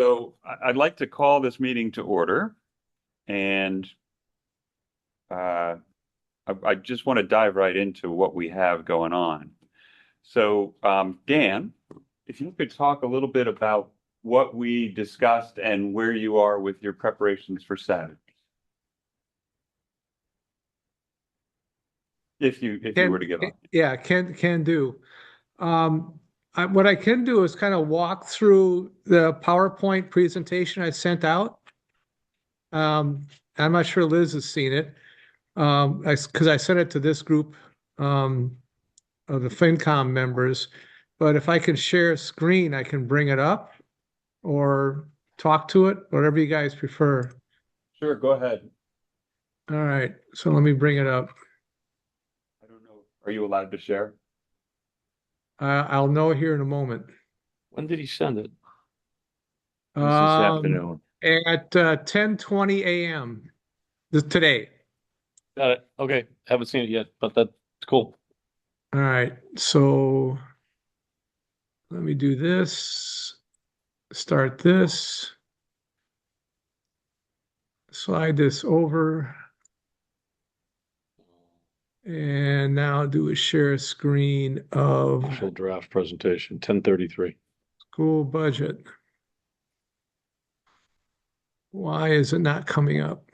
So I'd like to call this meeting to order, and uh, I just want to dive right into what we have going on. So, Dan, if you could talk a little bit about what we discussed and where you are with your preparations for Saturday, if you were to get on. Yeah, can do. What I can do is kind of walk through the PowerPoint presentation I sent out. I'm not sure Liz has seen it, because I sent it to this group of the FinCom members. But if I can share a screen, I can bring it up or talk to it, whatever you guys prefer. Sure, go ahead. All right, so let me bring it up. I don't know. Are you allowed to share? I'll know here in a moment. When did he send it? This Um, afternoon. at 10:20 a.m. Today. Got it. Okay. Haven't seen it yet, but that's cool. All right, so let me do this. Start this. Slide this over. And now do a share screen of Initial draft presentation, 10:33. school budget. Why is it not coming up?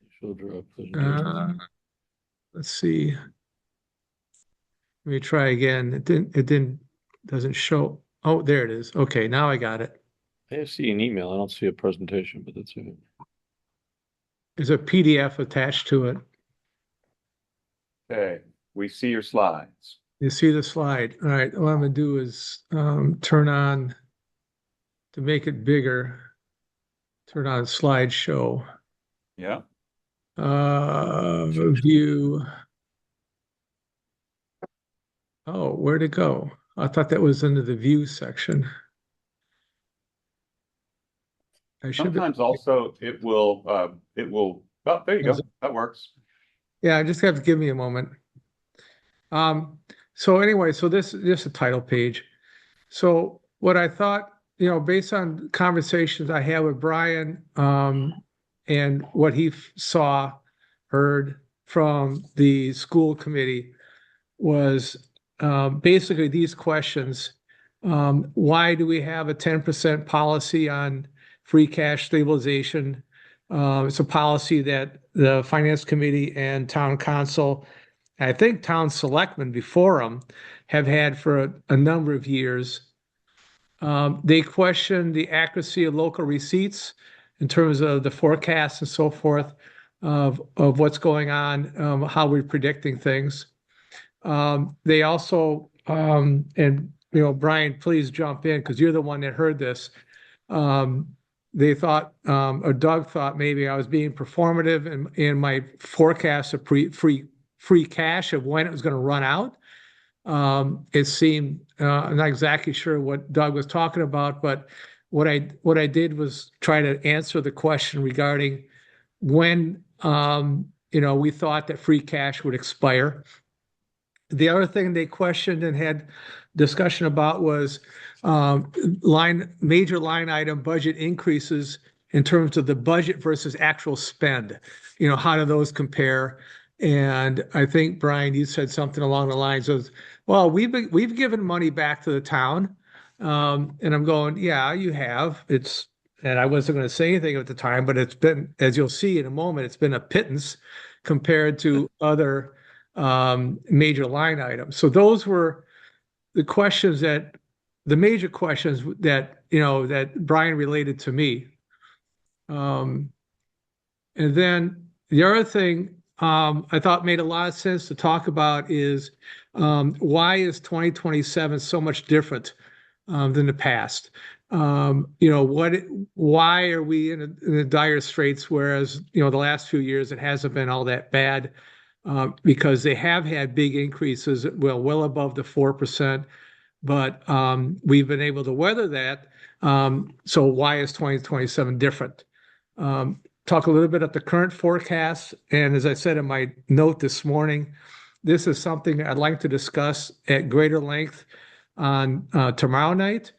Initial draft presentation. Let's see. Let me try again. Doesn't show. Oh, there it is. Okay, now I got it. I see an email. I don't see a presentation, but that's it. There's a PDF attached to it. Okay, we see your slides. You see the slide. All right, what I'm gonna do is turn on to make it bigger. Turn on slideshow. Yeah. View. Oh, where'd it go? I thought that was under the view section. I should be. Sometimes also oh, there you go. That works. Yeah, just have to give me a moment. So anyway, so this is just a title page. So what I thought, based on conversations I had with Brian, and what he saw, heard from the school committee was basically these questions. Why do we have a 10% policy on free cash stabilization? It's a policy that the finance committee and town council, I think town selectmen before them, have had for a number of years. They question the accuracy of local receipts in terms of the forecasts and so forth of what's going on, how we're predicting things. They also, and Brian, please jump in because you're the one that heard this. They thought, or Doug thought maybe I was being performative in my forecast of free cash of when it was going to run out. It seemed, I'm not exactly sure what Doug was talking about, but what I did was try to answer the question regarding when we thought that free cash would expire. The other thing they questioned and had discussion about was major line item budget increases in terms of the budget versus actual spend. How do those compare? And I think, Brian, you said something along the lines of, well, we've given money back to the town. And I'm going, yeah, you have. And I wasn't going to say anything at the time, but it's been, as you'll see in a moment, it's been a pittance compared to other major line items. So those were the major questions that Brian related to me. And then the other thing I thought made a lot of sense to talk about is why is 2027 so much different than the past? Why are we in the dire straits, whereas, the last few years it hasn't been all that bad, because they have had big increases, well above the 4%, but we've been able to weather that. So why is 2027 different? Talk a little bit about the current forecast. And as I said in my note this morning, this is something I'd like to discuss at greater length on tomorrow night.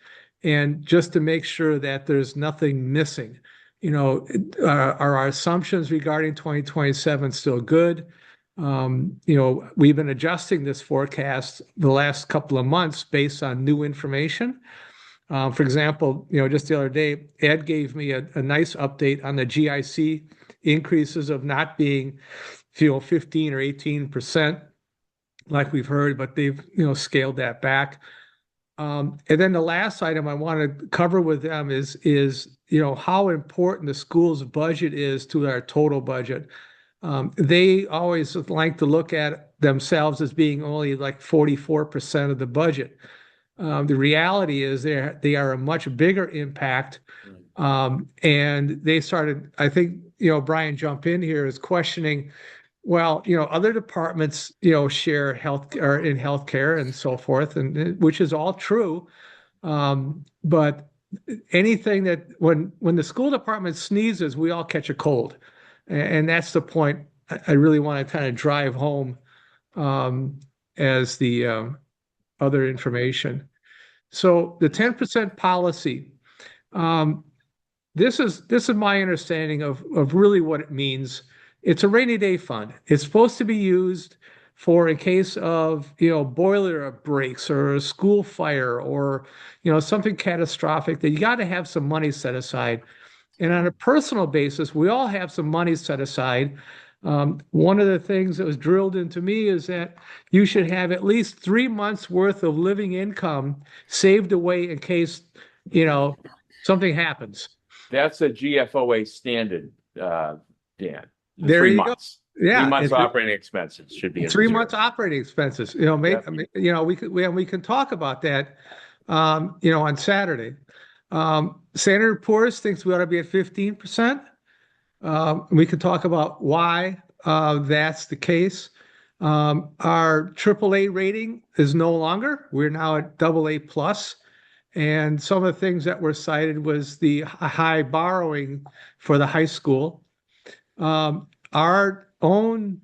and just to make sure that there's nothing missing. Are our assumptions regarding 2027 still good? We've been adjusting this forecast the last couple of months based on new information. For example, just the other day, Ed gave me a nice update on the GIC increases of not being, 15 or 18% like we've heard, but they've, scaled that back. And then the last item I want to cover with them is how important the school's budget is to our total budget. They always like to look at themselves as being only like 44% of the budget. The reality is they are a much bigger impact. And they started, I think, Brian, jump in here, is questioning, well, other departments, share health or in healthcare and so forth, and which is all true. But anything that when the school department sneezes, we all catch a cold. And that's the point I really want to kind of drive home as the other information. So the 10% policy, this is my understanding of really what it means. It's a rainy day fund. It's supposed to be used for in case of, boiler breaks or a school fire or, something catastrophic, that you got to have some money set aside. And on a personal basis, we all have some money set aside. One of the things that was drilled into me is that you should have at least 3 months worth of living income saved away in case, something happens. That's a GFOA standard, Dan. There 3 you months. go. Yeah. 3 months operating expenses should be in 3 reserve. months operating expenses, maybe, Yeah. I mean, we can talk about that, on Saturday. Standard & Poor's thinks we ought to be at 15%. We could talk about why that's the case. Our AAA rating is no longer. We're now at AA plus. And some of the things that were cited was the high borrowing for the high school. Our own,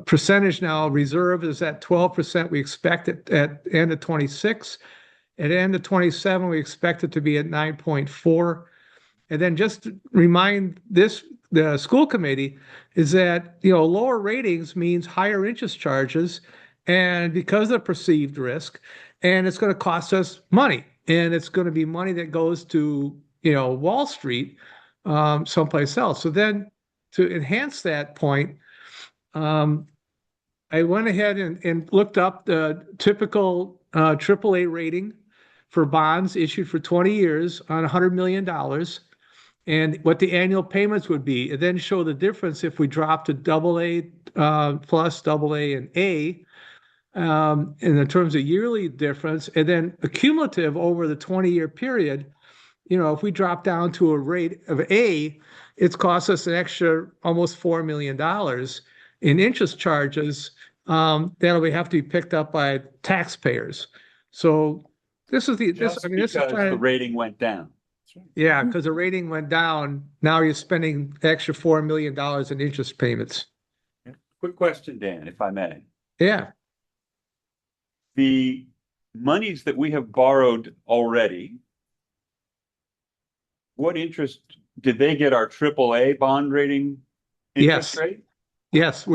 percentage now reserve is at 12%. We expect it at end of 26. At end of 27, we expect it to be at 9.4. And then just to remind the school committee is that, lower ratings means higher interest charges, and because of perceived risk, and it's going to cost us money, and it's going to be money that goes to, Wall Street, someplace else. So then to enhance that point, I went ahead and looked up the typical AAA rating for bonds issued for 20 years on $100 million. And what the annual payments would be, and then show the difference if we drop to AA plus, AA and A, in the terms of yearly difference, and then accumulative over the 20-year period. If we drop down to a rate of A, it's cost us an extra almost $4 million in interest charges that'll have to be picked up by taxpayers. So this is Just because the rating went down. Yeah, because the rating went down. Now you're spending extra $4 million in interest payments. Quick question, Dan, if I may. Yeah. The monies that we have borrowed already, what interest did they get? Our AAA bond rating interest rate? Yes,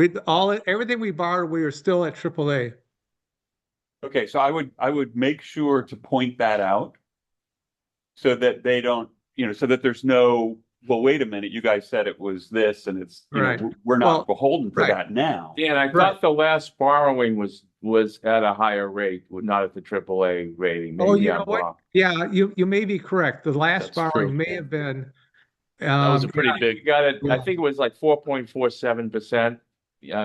everything we borrowed, we are still at AAA. Okay, so I would make sure to point that out so that they don't, so that there's no, well, wait a minute, you guys said it was this, and it's, Right. We're not Well, beholden to right. that now. Dan, I Right. thought the last borrowing was at a higher rate, not at the AAA rating. Oh, Maybe you I'm know what? wrong. Yeah, you may be correct. The last That's borrowing true. may have been. That was a pretty You big, got it. Yeah. I think it was like 4.47%.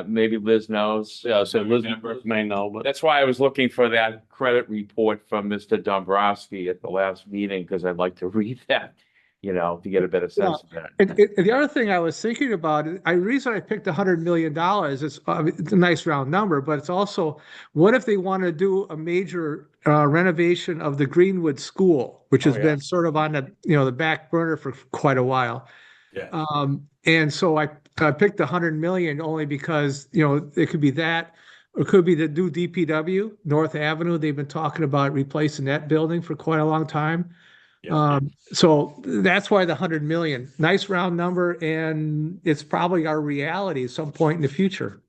Maybe Liz knows. yeah, so Liz Remember? may know, but That's why I was looking for that credit report from Mr. Dombrowski at the last meeting, because I'd like to read that, to get a better sense of that. And the other thing I was thinking about, the reason I picked $100 million is it's a nice round number, but it's also, what if they want to do a major renovation of the Greenwood School, which has Oh, yeah. been sort of on the back burner for quite a while. Yeah. And so I picked $100 million only because, it could be that, or it could be the new DPW, North Avenue. They've been talking about replacing that building for quite a long time. Yeah. So that's why the 100 million, nice round number, and it's probably our reality at some point in the future.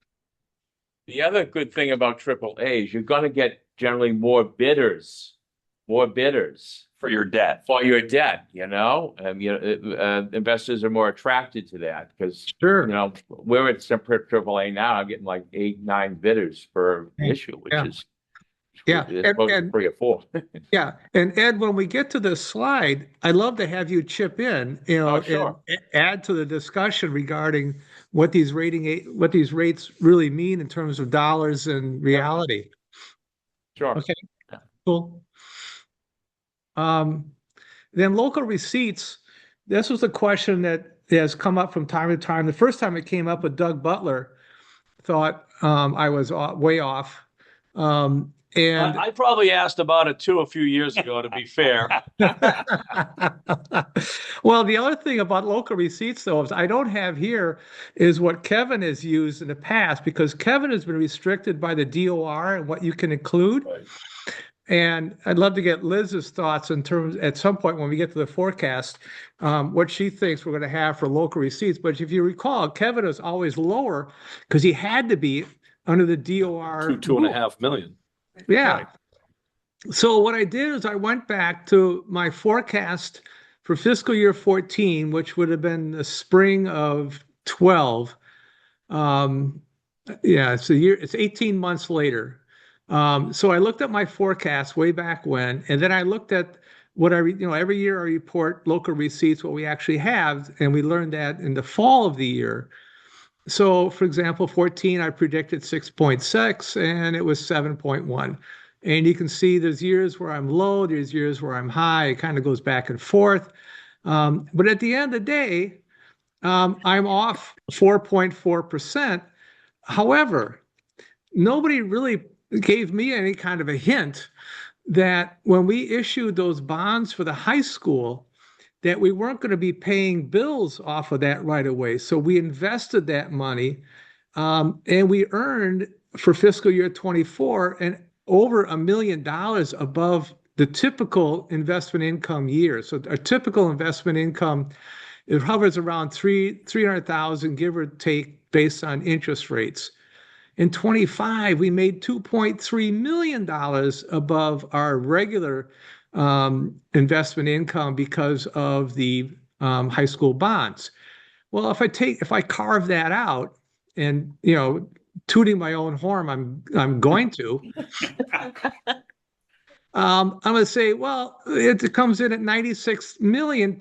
The other good thing about AAA is you're gonna get generally more bidders For your debt. for your debt, you know? Investors are more attracted to that because, Sure. you know, we're at some AAA now, I'm getting like 8, 9 bidders per issue, which Yeah. is Yeah. as opposed to And 3 or 4. yeah. And Ed, when we get to this slide, I'd love to have you chip in, Oh, sure. and add to the discussion regarding what these rates really mean in terms of dollars and reality. Sure. Okay. Yeah. Cool. Then local receipts. This was a question that has come up from time to time. The first time it came up with Doug Butler, thought I was way off. And I probably asked about it too a few years ago, to be fair. well, the other thing about local receipts, though, is I don't have here is what Kevin has used in the past, because Kevin has been restricted by the DOR and what you can include. Right. And I'd love to get Liz's thoughts in terms, at some point when we get to the forecast, what she thinks we're going to have for local receipts. But if you recall, Kevin was always lower because he had to be under the DOR. 2.5 million. Yeah. Right. So what I did is I went back to my forecast for fiscal year 14, which would have been the spring of 12. It's 18 months later. So I looked at my forecast way back when, and then I looked at what every year I report local receipts, what we actually have, and we learned that in the fall of the year. So, for example, 14, I predicted 6.6, and it was 7.1. And you can see there's years where I'm low, there's years where I'm high. It kind of goes back and forth. But at the end of the day, I'm off 4.4%. However, nobody really gave me any kind of a hint that when we issued those bonds for the high school, that we weren't going to be paying bills off of that right away. So we invested that money, and we earned for fiscal year 24 and over $1 million above the typical investment income year. So our typical investment income, it hovers around 300,000, give or take, based on interest rates. In 25, we made $2.3 million above our regular investment income because of the high school bonds. Well, if I carve that out, and tooting my own horn, I'm going to. I'm going to say, well, it comes in at 96.6 million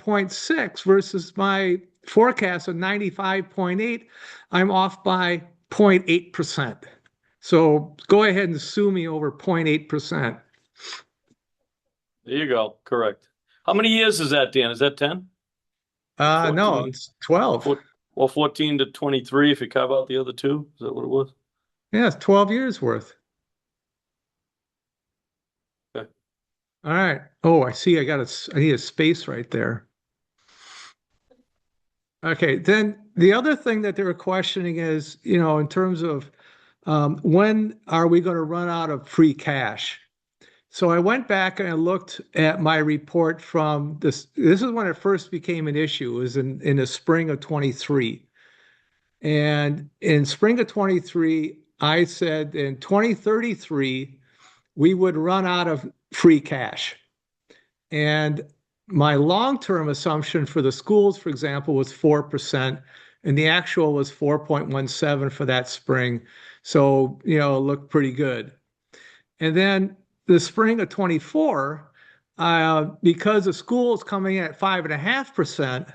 versus my forecast of 95.8. I'm off by 0.8%. So go ahead and sue me over 0.8%. There you go. Correct. How many years is that, Dan? Is that 10? No, 14. it's 12. Well, 14 to 23 if you carve out the other two. Is that what it was? Yeah, it's 12 years worth. Okay. All right. Oh, I see. I need a space right there. Okay. Then the other thing that they were questioning is, in terms of when are we going to run out of free cash? So I went back and I looked at my report from this. This is when it first became an issue. It was in the spring of 23. And in spring of 23, I said in 2033, we would run out of free cash. And my long-term assumption for the schools, for example, was 4%, and the actual was 4.17 for that spring. So, it looked pretty good. And then the spring of 24, because the school is coming in at 5.5%,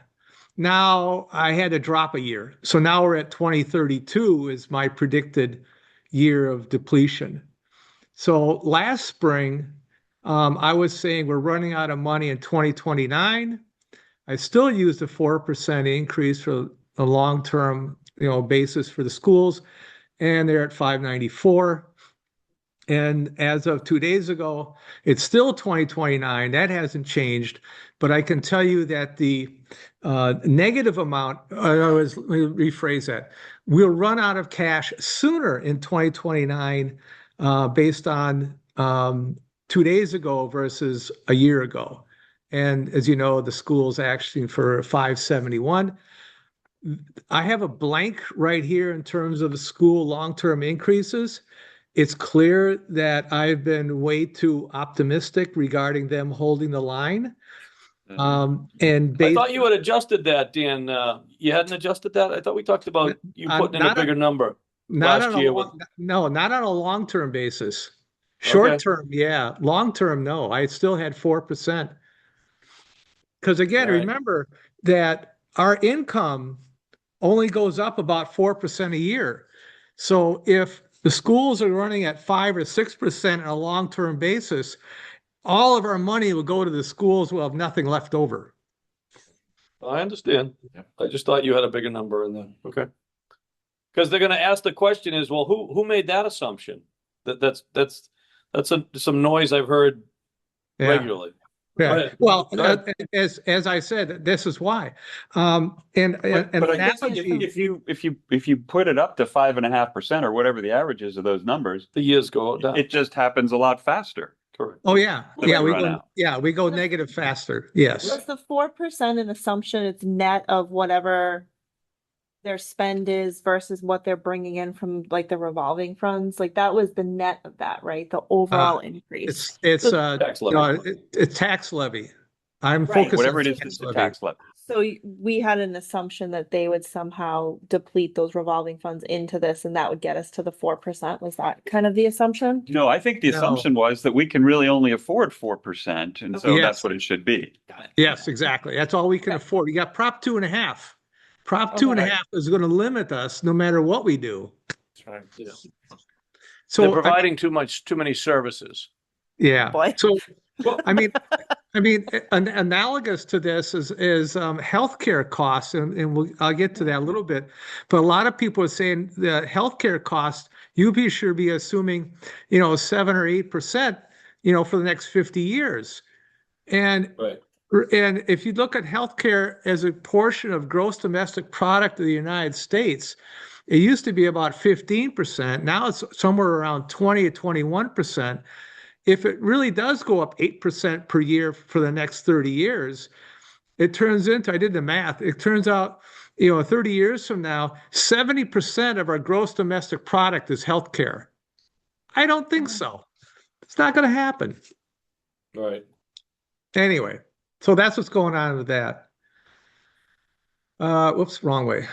now I had to drop a year. So now we're at 2032 is my predicted year of depletion. So last spring, I was saying we're running out of money in 2029. I still used a 4% increase for the long-term, basis for the schools, and they're at 594. And as of 2 days ago, it's still 2029. That hasn't changed. But I can tell you that the negative amount, let me rephrase that. we'll run out of cash sooner in 2029, based on 2 days ago versus a year ago. And as you know, the school's asking for 571. I have a blank right here in terms of the school long-term increases. It's clear that I've been way too optimistic regarding them holding the line. And I thought you had adjusted that, Dan. You hadn't adjusted that? I thought we talked about you putting in a not bigger number not last on a year. no, not on a long-term basis. Okay. Short-term, yeah. Long-term, no. I still had 4%. Because again, All right. remember that our income only goes up about 4% a year. So if the schools are running at 5 or 6% on a long-term basis, all of our money will go to the schools. We'll have nothing left over. I understand. Yep. I just thought you had a bigger number in there. Okay. Because they're going to ask the question is, well, who made that assumption? That's some noise I've heard Yeah. regularly. Go Yeah. ahead. Well, Go ahead. as I said, this is why. And But I guess analogy, if you put it up to 5.5% or whatever the average is of those numbers, The years go down. it just happens a lot faster. Correct. oh yeah, Then yeah, we we run go, out. yeah, we go negative faster. Yes. Was the 4% an assumption it's net of whatever their spend is versus what they're bringing in from like the revolving funds? Like that was the net of that, right? The overall increase. It's Tax levy. it's tax levy. I'm Right. focused Whatever on it is, tax it's the levy. tax levy. So we had an assumption that they would somehow deplete those revolving funds into this and that would get us to the 4%. Was that kind of the assumption? No, I think the No. assumption was that we can really only afford 4%, and so Yes. that's what it should be. Yes, exactly. That's all we can afford. You got Prop 2.5. Prop 2.5 is going to limit us no matter what we do. That's right. Yeah. So They're providing too many services. yeah. Boy. So I mean, analogous to this is healthcare costs, and I'll get to that a little bit. But a lot of people are saying the healthcare cost, you should be assuming, 7 or 8%, for the next 50 years. And Right. if you look at healthcare as a portion of gross domestic product of the United States, it used to be about 15%. Now it's somewhere around 20 to 21%. If it really does go up 8% per year for the next 30 years, it turns into, I did the math, it turns out, 30 years from now, 70% of our gross domestic product is healthcare. I don't think so. It's not going to happen. Right. Anyway, so that's what's going on with that. Whoops, wrong way.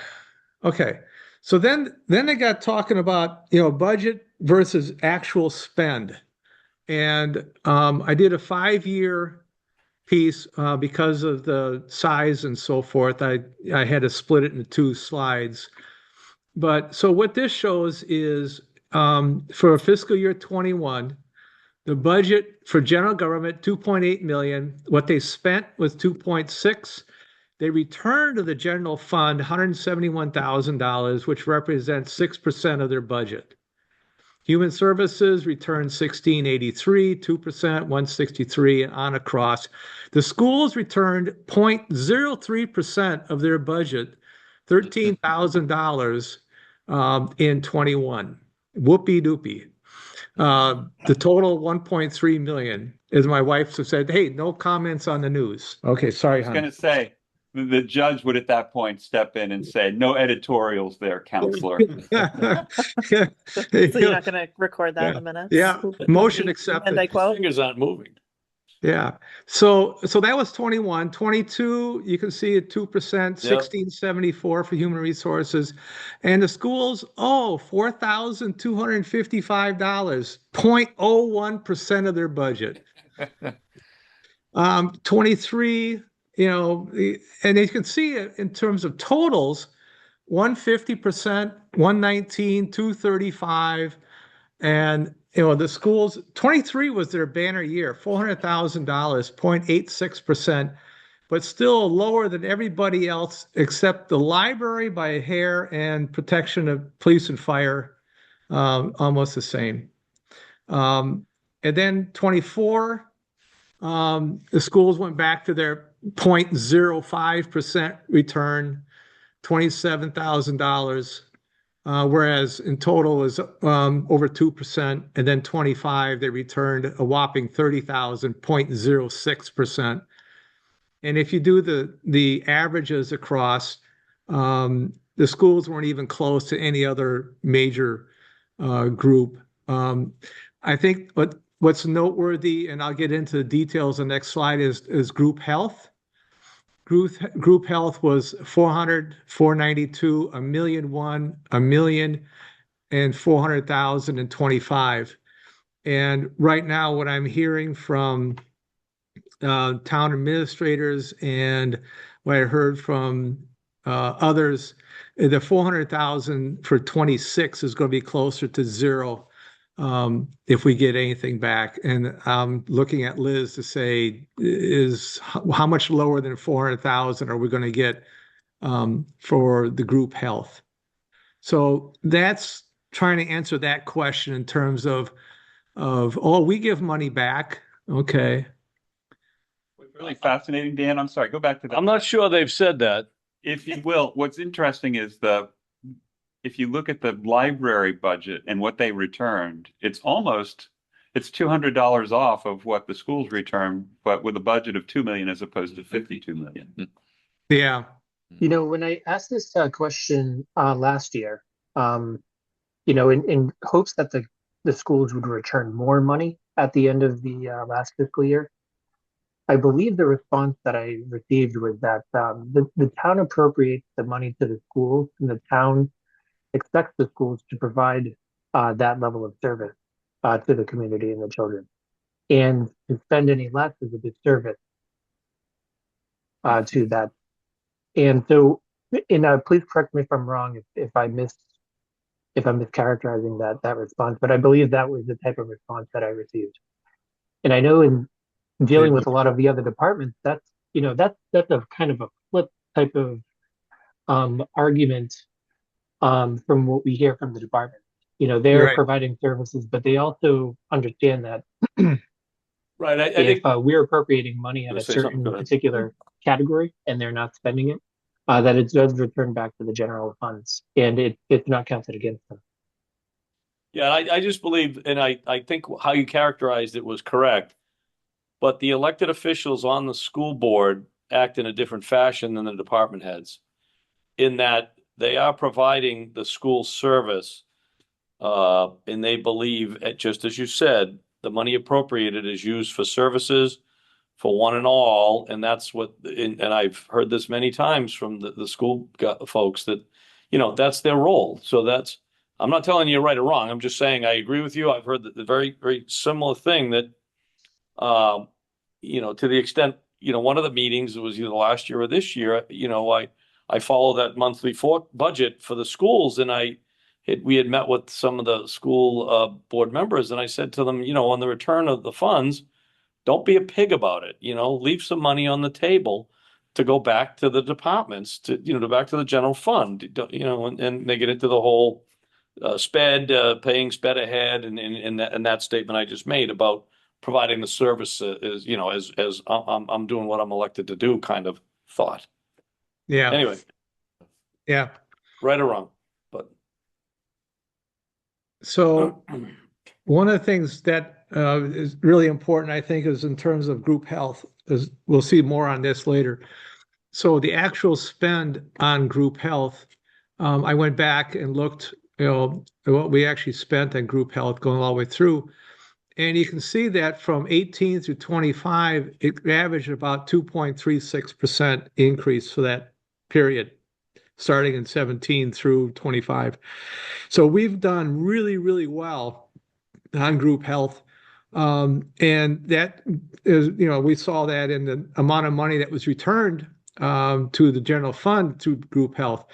Okay. So then they got talking about, budget versus actual spend. And I did a 5-year piece because of the size and so forth. I had to split it into 2 slides. But so what this shows is for fiscal year 21, the budget for general government, 2.8 million. What they spent was 2.6. They returned to the general fund $171,000, which represents 6% of their budget. Human Services returned 1683, 2%, 163, and on across. The schools returned 0.03% of their budget, $13,000 in 21. Whoopee doopie. The total 1.3 million, as my wife said, hey, no comments on the news. Okay, sorry, I was hon. going to say, the judge would at that point step in and say, no editorials there, counselor. So you're not going to record that in a minute? Yeah, motion And I accepted. quote, Fingers aren't moving. Yeah. So that was 21. 22, you can see at 2%, 1674 for human resources. And the schools, $4,255, 0.01% of their budget. 23, and you can see it in terms of totals, 150%, 119, 235, and the schools, 23 was their banner year, $400,000, 0.86%, but still lower than everybody else except the library by a hair and protection of police and fire, almost the same. And then 24, the schools went back to their 0.05% return, $27,000. whereas in total is over 2%, and then 25 they returned a whopping 30,000, 0.06%. And if you do the averages across, the schools weren't even close to any other major group. I think what's noteworthy, and I'll get into the details on the next slide, is group health. Group health was 400, 492, a million one, a million, and 400,000 and 25. And right now, what I'm hearing from town administrators and what I heard from others, the 400,000 for 26 is going to be closer to zero if we get anything back. And I'm looking at Liz to say, how much lower than 400,000 are we going to get for the group health? So that's trying to answer that question in terms of oh, we give money back. Okay. What's really fascinating, Dan, I'm sorry, go back to that. I'm not sure they've said that. If you will, what's interesting is if you look at the library budget and what they returned, it's $200 off of what the schools returned, but with a budget of 2 million as opposed to 52 million. Yeah. When I asked this question last year, in hopes that the schools would return more money at the end of the last fiscal year, I believe the response that I received was that the town appropriates the money to the schools, and the town expects the schools to provide that level of service to the community and the children. And to spend any less is a disservice to that. And so, please correct me if I'm wrong, if I'm mischaracterizing that response, but I believe that was the type of response that I received. And I know in dealing with a lot of the other departments, that's a kind of a flip type of argument from what we hear from the department. They're Right. providing services, but they also understand that Right. I if think we're appropriating money in Wanna a say something? certain Go ahead. particular category and they're not spending it, that it does return back to the general funds, and it's not counted against them. Yeah, I just believe, and I think how you characterized it was correct. But the elected officials on the school board act in a different fashion than the department heads, in that they are providing the school service, and they believe, just as you said, the money appropriated is used for services for one and all, and that's what. And I've heard this many times from the school folks that, that's their role. So I'm not telling you right or wrong. I'm just saying I agree with you. I've heard the very, very similar thing that, to the extent, one of the meetings, it was either last year or this year, I follow that monthly budget for the schools, and we had met with some of the school board members, and I said to them, on the return of the funds, don't be a pig about it. Leave some money on the table to go back to the departments, back to the general fund. And they get into the whole paying sped ahead, and that statement I just made about providing the service is, as I'm doing what I'm elected to do kind of thought. Yeah. Anyway, Yeah. right or wrong, but So one of the things that is really important, I think, is in terms of group health, is we'll see more on this later. So the actual spend on group health, I went back and looked, what we actually spent on group health going all the way through. And you can see that from 18 through 25, it averaged about 2.36% increase for that period, starting in 17 through 25. So we've done really, really well on group health. And that is, we saw that in the amount of money that was returned to the general fund through group health.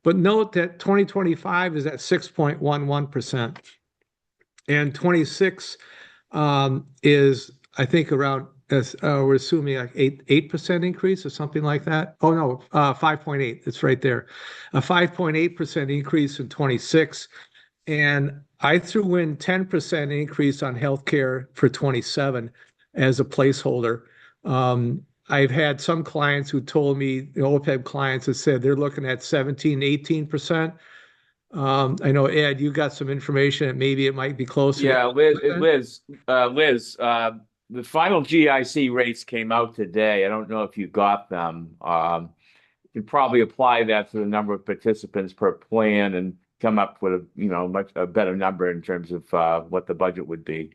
But note that 2025 is at 6.11%. And 26 is, I think, around, we're assuming like 8% increase or something like that. Oh, no, 5.8. It's right there. A 5.8% increase in 26. And I threw in 10% increase on healthcare for 27 as a placeholder. I've had some clients who told me, OPEB clients that said they're looking at 17, 18%. I know, Ed, you got some information, and maybe it might be closer. to Yeah, 8%. Liz, the final GIC rates came out today. I don't know if you got them. You can probably apply that to the number of participants per plan and come up with much a better number in terms of what the budget would be.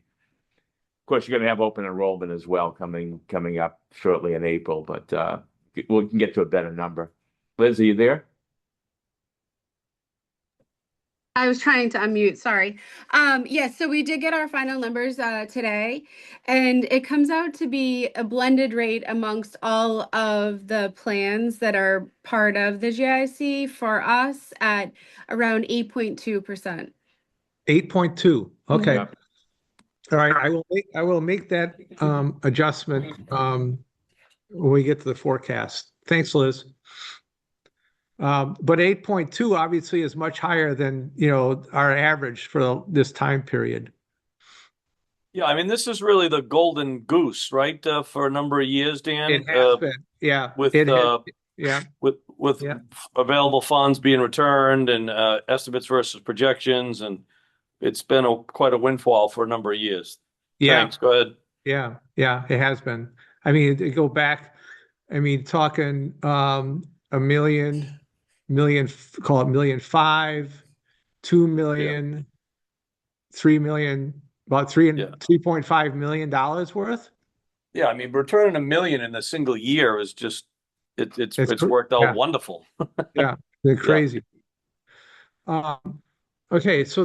Of course, you're going to have open enrollment as well coming up shortly in April, but we can get to a better number. Liz, are you there? I was trying to unmute, sorry. Yes, so we did get our final numbers today, and it comes out to be a blended rate amongst all of the plans that are part of the GIC for us at around 8.2%. 8.2. Okay. Yeah. All right. I will make that adjustment when we get to the forecast. Thanks, Liz. But 8.2 obviously is much higher than, our average for this time period. Yeah, I mean, this is really the golden goose, right? For a number of years, Dan. It has been, yeah. With It has, yeah. with Yeah. available funds being returned and estimates versus projections, and it's been quite a windfall for a number of years. Yeah. Thanks. Go ahead. Yeah, it has been. I mean, to go back, talking a million, call it 1.5 million, 2 million, 3 million, about $3.5 million worth. Yeah, I mean, returning $1 million in a single year is just it's worked out wonderful. Yeah, they're crazy. Okay, so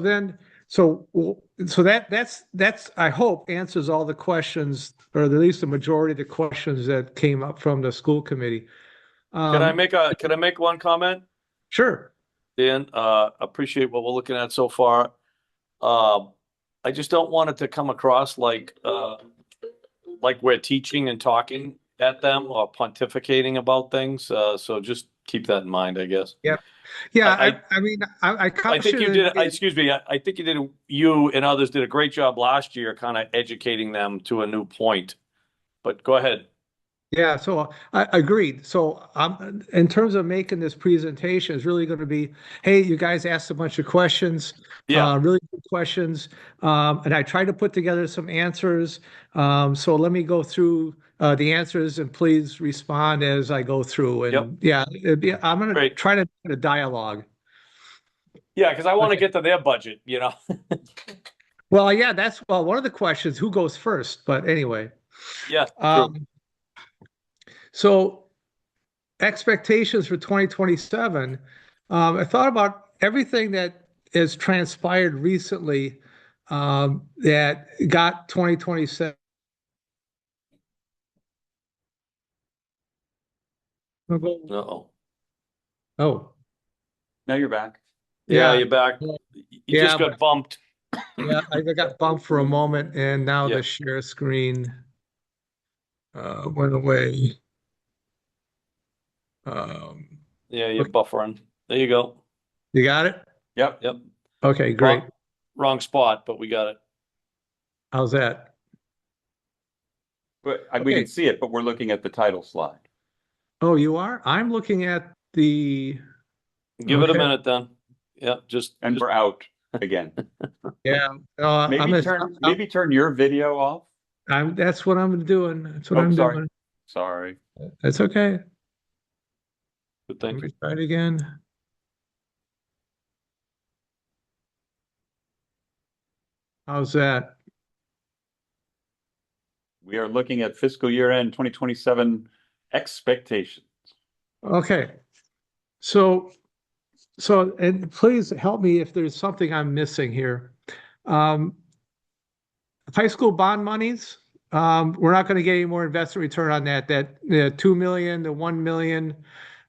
that's I hope answers all the questions, or at least the majority of the questions that came up from the school committee. Can I make one comment? Sure. Dan, appreciate what we're looking at so far. I just don't want it to come across like we're teaching and talking at them or pontificating about things. So just keep that in mind, I guess. Yep. Yeah. I think you did. Excuse me. I think you and others did a great job last year, kind of educating them to a new point. But go ahead. Yeah, so I agreed. So in terms of making this presentation, it's really going to be, hey, you guys asked a bunch of questions, really good questions, and I tried to put together some answers. So let me go through the answers, and please respond as I go through. And I'm going to try to do a dialogue. Yeah, because I want to get to their budget, Well, yeah, that's one of the questions. Who goes first? But anyway. Yeah. True. So expectations for 2027, I thought about everything that has transpired recently that got 2027. Uh-oh. Oh. Now you're back. Yeah, you're back. You just got bumped. Yeah, I got bumped for a moment, and now the share screen went away. You're buffering. There you go. You got it? Yep. Okay, great. Wrong spot, but we got it. How's that? But we can see it, but we're looking at the title slide. Oh, you are? I'm looking at the. Give it a minute then. Yeah, and we're out again. Yeah. Maybe turn your video off. That's what I'm doing. That's what I'm doing. Sorry. That's okay. Good thing. Let me try it again. How's that? We are looking at fiscal year end 2027 expectations. Okay. So, and please help me if there's something I'm missing here. High school bond monies, we're not going to get any more investment return on that. That 2 million, the 1 million,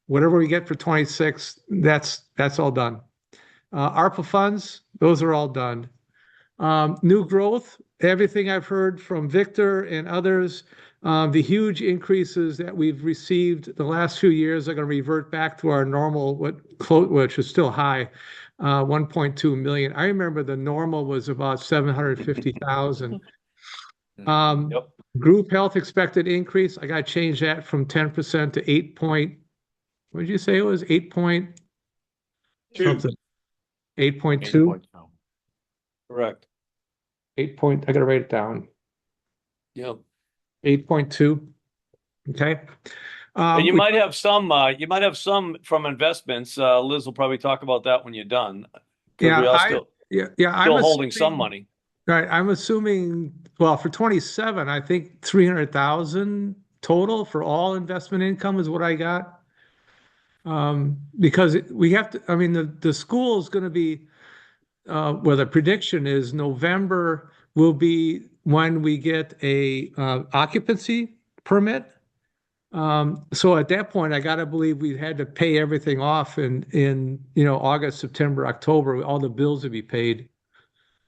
whatever we get for 26, that's all done. ARPA funds, those are all done. New growth, everything I've heard from Victor and others, the huge increases that we've received the last few years are going to revert back to our normal, which is still high, 1.2 million. I remember the normal was about 750,000. Group health expected increase, I got to change that from 10% to 8 point. What did you say it was? 8 point something. 8.2, 8.2. Correct. I gotta write it down. Yep. 8.2. Okay. And you We- might have some from investments. Liz will probably talk about that when you're done. Because yeah, we are still I'm holding some assuming, money. right. I'm assuming, well, for 27, I think 300,000 total for all investment income is what I got. Because we have to, I mean, the school is going to be, well, the prediction is November will be when we get a occupancy permit. So at that point, I gotta believe we had to pay everything off in August, September, October, all the bills would be paid.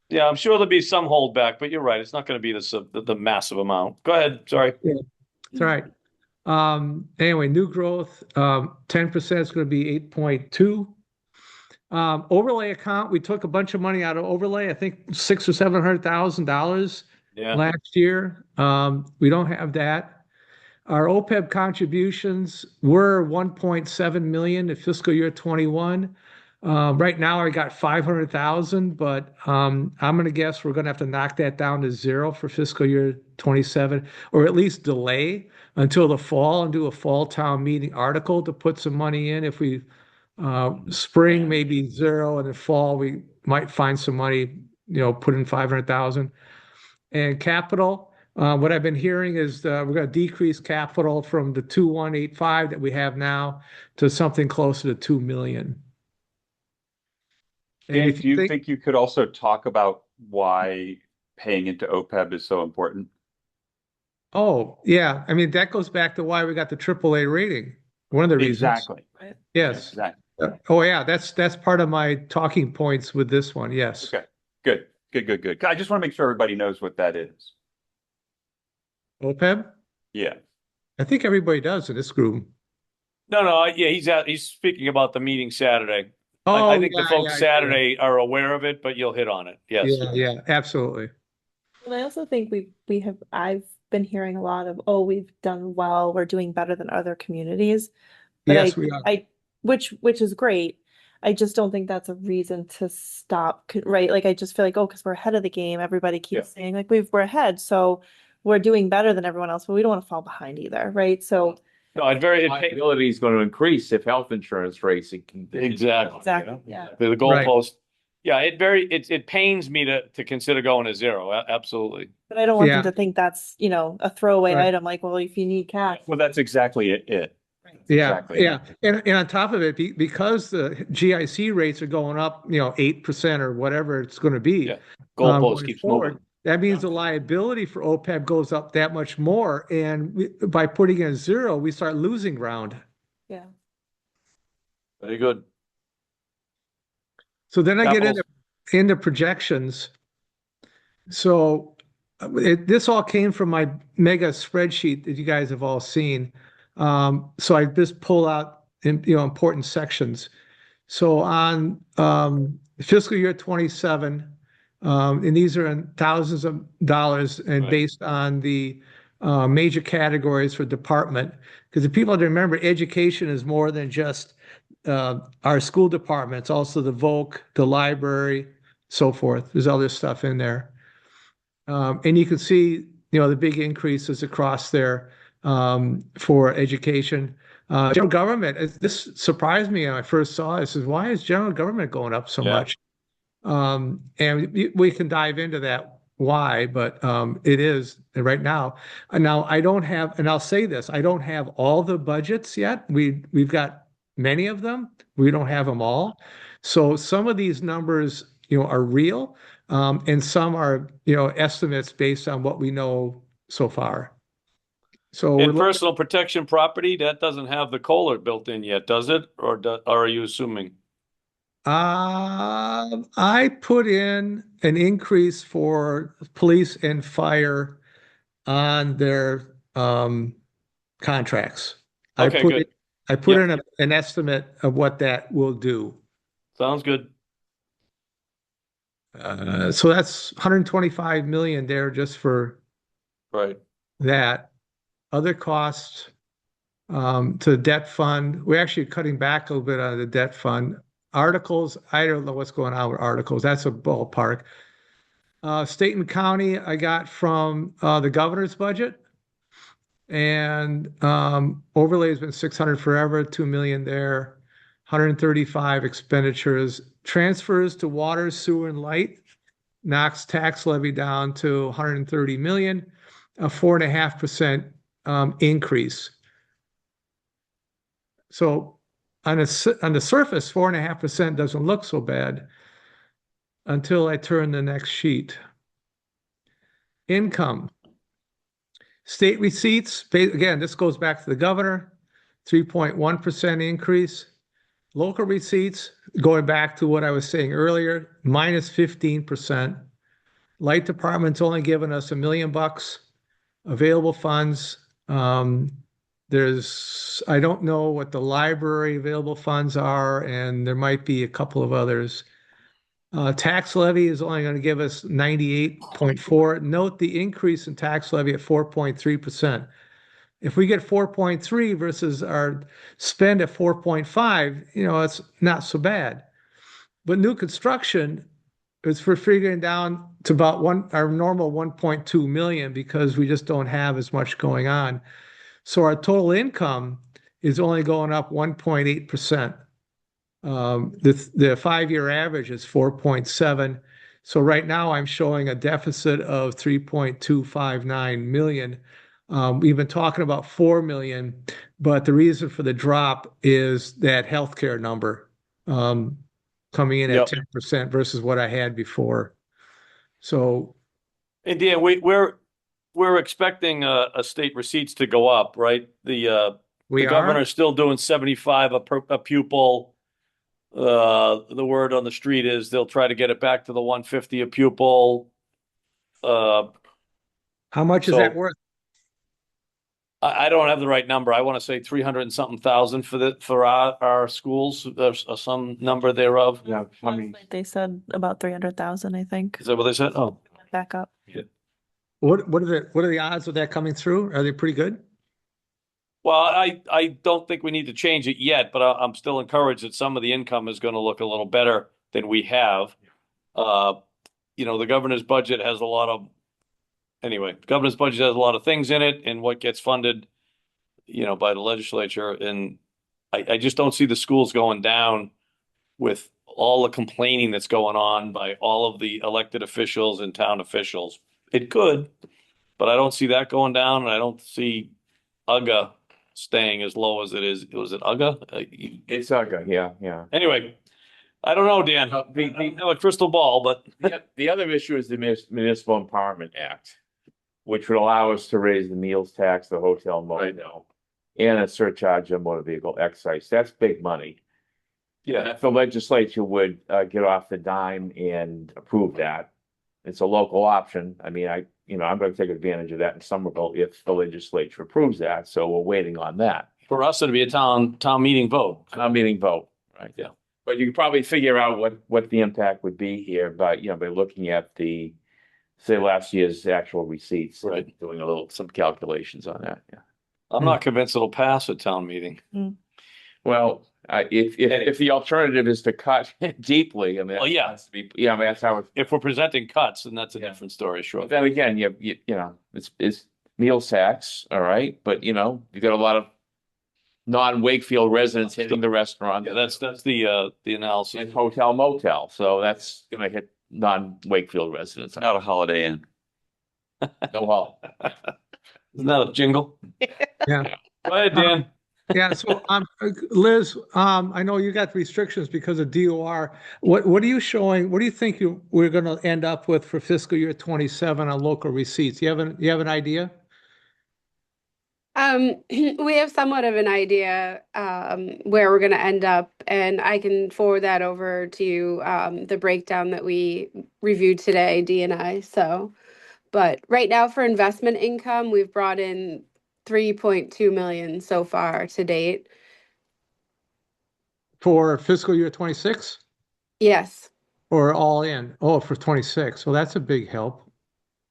Yeah, I'm sure there'll be some holdback, but you're right. It's not going to be the massive amount. Go ahead. Sorry. Yeah. It's all right. Anyway, new growth, 10% is gonna be 8.2. Overlay account, we took a bunch of money out of overlay, I think $600,000 or $700,000 Yeah. last year. We don't have that. Our OPEB contributions were 1.7 million in fiscal year 21. Right now I got 500,000, but I'm going to guess we're going to have to knock that down to zero for fiscal year 27, or at least delay until the fall and do a fall town meeting article to put some money in. If we spring maybe zero, and in fall we might find some money, put in 500,000. And capital. What I've been hearing is we're going to decrease capital from the 2,185 that we have now to something closer to 2 million. And Dave, if do you think you could also talk about why paying into OPEB is so important? oh, yeah, I mean, that goes back to why we got the AAA rating. One of the reasons. Exactly. Yes. Exactly. Oh, yeah, that's part of my talking points with this one. Yes. Okay. Good. I just want to make sure everybody knows what that is. OPEB? Yeah. I think everybody does in this group. No. Yeah, he's speaking about the meeting Saturday. Oh, I think the folks yeah. Saturday are aware of it, but you'll hit on it. Yes. Yeah, absolutely. And I also think I've been hearing a lot of, oh, we've done well, we're doing better than other communities. But Yes, we are. which is great. I just don't think that's a reason to stop, right? Like, I just feel like, oh, because we're ahead of the game, everybody keeps saying like we're ahead, so we're doing better than everyone else, but we don't want to fall behind either, right? So No, Liability is going to increase if health insurance rates continue. exactly. yeah. The goalpost. Yeah, it pains me to consider going to zero. Absolutely. But I don't want Yeah. them to think that's, a throwaway Right. item, like, well, if you need cash. Well, that's exactly it. Yeah, Exactly. yeah. And on top of it, because the GIC rates are going up, 8% or whatever it's going to be. Yeah. Goalpost going keeps forward, moving. that means the liability for OPEB goes up that much more. And by putting in a zero, we start losing ground. Yeah. Very good. So then I get Capitals. into projections. So this all came from my mega spreadsheet that you guys have all seen. So I just pull out important sections. So on fiscal year 27, and these are in thousands of dollars and Right. based on the major categories for department. Because the people have to remember, education is more than just our school department. It's also the VOC, the library, so forth. There's other stuff in there. And you can see, the big increases across there for education. General government, this surprised me when I first saw it. I said, why is general government going up so Yeah. much? And we can dive into that why, but it is right now. Now I don't have, and I'll say this, I don't have all the budgets yet. We've got many of them. We don't have them all. So some of these numbers, are real, and some are, estimates based on what we know so far. So And personal protection property, that doesn't have the COLA built in yet, does it? Or are you assuming? I put in an increase for police and fire on their contracts. Okay, good. I put Yep. in an estimate of what that will do. Sounds good. So that's 125 million there just for Right. that. Other costs to the debt fund. We're actually cutting back a little bit on the debt fund. Articles, I don't know what's going on with articles. That's a ballpark. State and county, I got from the governor's budget. And overlay has been 600 forever, 2 million there, 135 expenditures. Transfers to water, sewer, and light knocks tax levy down to 130 million, a 4.5% increase. So on the surface, 4.5% doesn't look so bad until I turn the next sheet. Income. State receipts, again, this goes back to the governor, 3.1% increase. Local receipts, going back to what I was saying earlier, minus 15%. Light department's only given us $1 million. Available funds, I don't know what the library available funds are, and there might be a couple of others. Tax levy is only going to give us 98.4. Note the increase in tax levy at 4.3%. If we get 4.3 versus our spend at 4.5, it's not so bad. But new construction is for figuring down to about our normal 1.2 million because we just don't have as much going on. So our total income is only going up 1.8%. The 5-year average is 4.7. So right now I'm showing a deficit of 3.259 million. We've been talking about 4 million, but the reason for the drop is that healthcare number coming in at 10% versus what I had before. So, And Dan, we're expecting a state receipts to go up, right? The governor's still doing 75 a pupil. The word on the street is they'll try to get it back to the 150 a pupil. How much is that worth? I don't have the right number. I want to say 300 and something thousand for our schools. There's some number thereof. Yeah, how many? They said about 300,000, I think. Is that what they said? Oh, Back up. yeah. What are the odds of that coming through? Are they pretty good? Well, I don't think we need to change it yet, but I'm still encouraged that some of the income is going to look a little better than we have. The governor's budget has a lot of things in it and what gets funded, by the legislature. And I just don't see the schools going down with all the complaining that's going on by all of the elected officials and town officials. It could, but I don't see that going down, and I don't see UGA staying as low as it is. Was it UGA? It's UGA, yeah. Anyway, I don't know, Dan. A crystal ball, but the other issue is the Municipal Empowerment Act, which would allow us to raise the meals tax, the hotel motel, and a surcharge on motor vehicle excise. That's big money. Yeah, if the legislature would get off the dime and approve that, it's a local option. I mean, I'm going to take advantage of that in Somerville if the legislature approves that. So we're waiting on that. For us, it'd be a town meeting vote. Town meeting vote, right? Yeah. But you can probably figure out what the impact would be here, by looking at say last year's actual receipts, right? Doing some calculations on that. Yeah. I'm not convinced it'll pass a town meeting. Well, if the alternative is to cut deeply, I mean, that's how if we're presenting cuts, then that's a different story, sure. But then again, it's meal tax, all right, but you got a lot of non-Wakefield residents hitting the restaurant. Yeah, that's the analysis. And hotel motel, so that's gonna hit non-Wakefield residents. Not a Holiday Inn. No hall. Isn't that a jingle? Yeah. Go ahead, Dan. Yeah. So, Liz, I know you got restrictions because of DOR. What are you showing? What do you think we're going to end up with for fiscal year 27 on local receipts? You have an idea? We have somewhat of an idea where we're going to end up, and I can forward that over to you, the breakdown that we reviewed today, D and I. So, but right now for investment income, we've brought in 3.2 million so far to date. For fiscal year 26? Yes. Or all in? Oh, for 26. Well, that's a big help.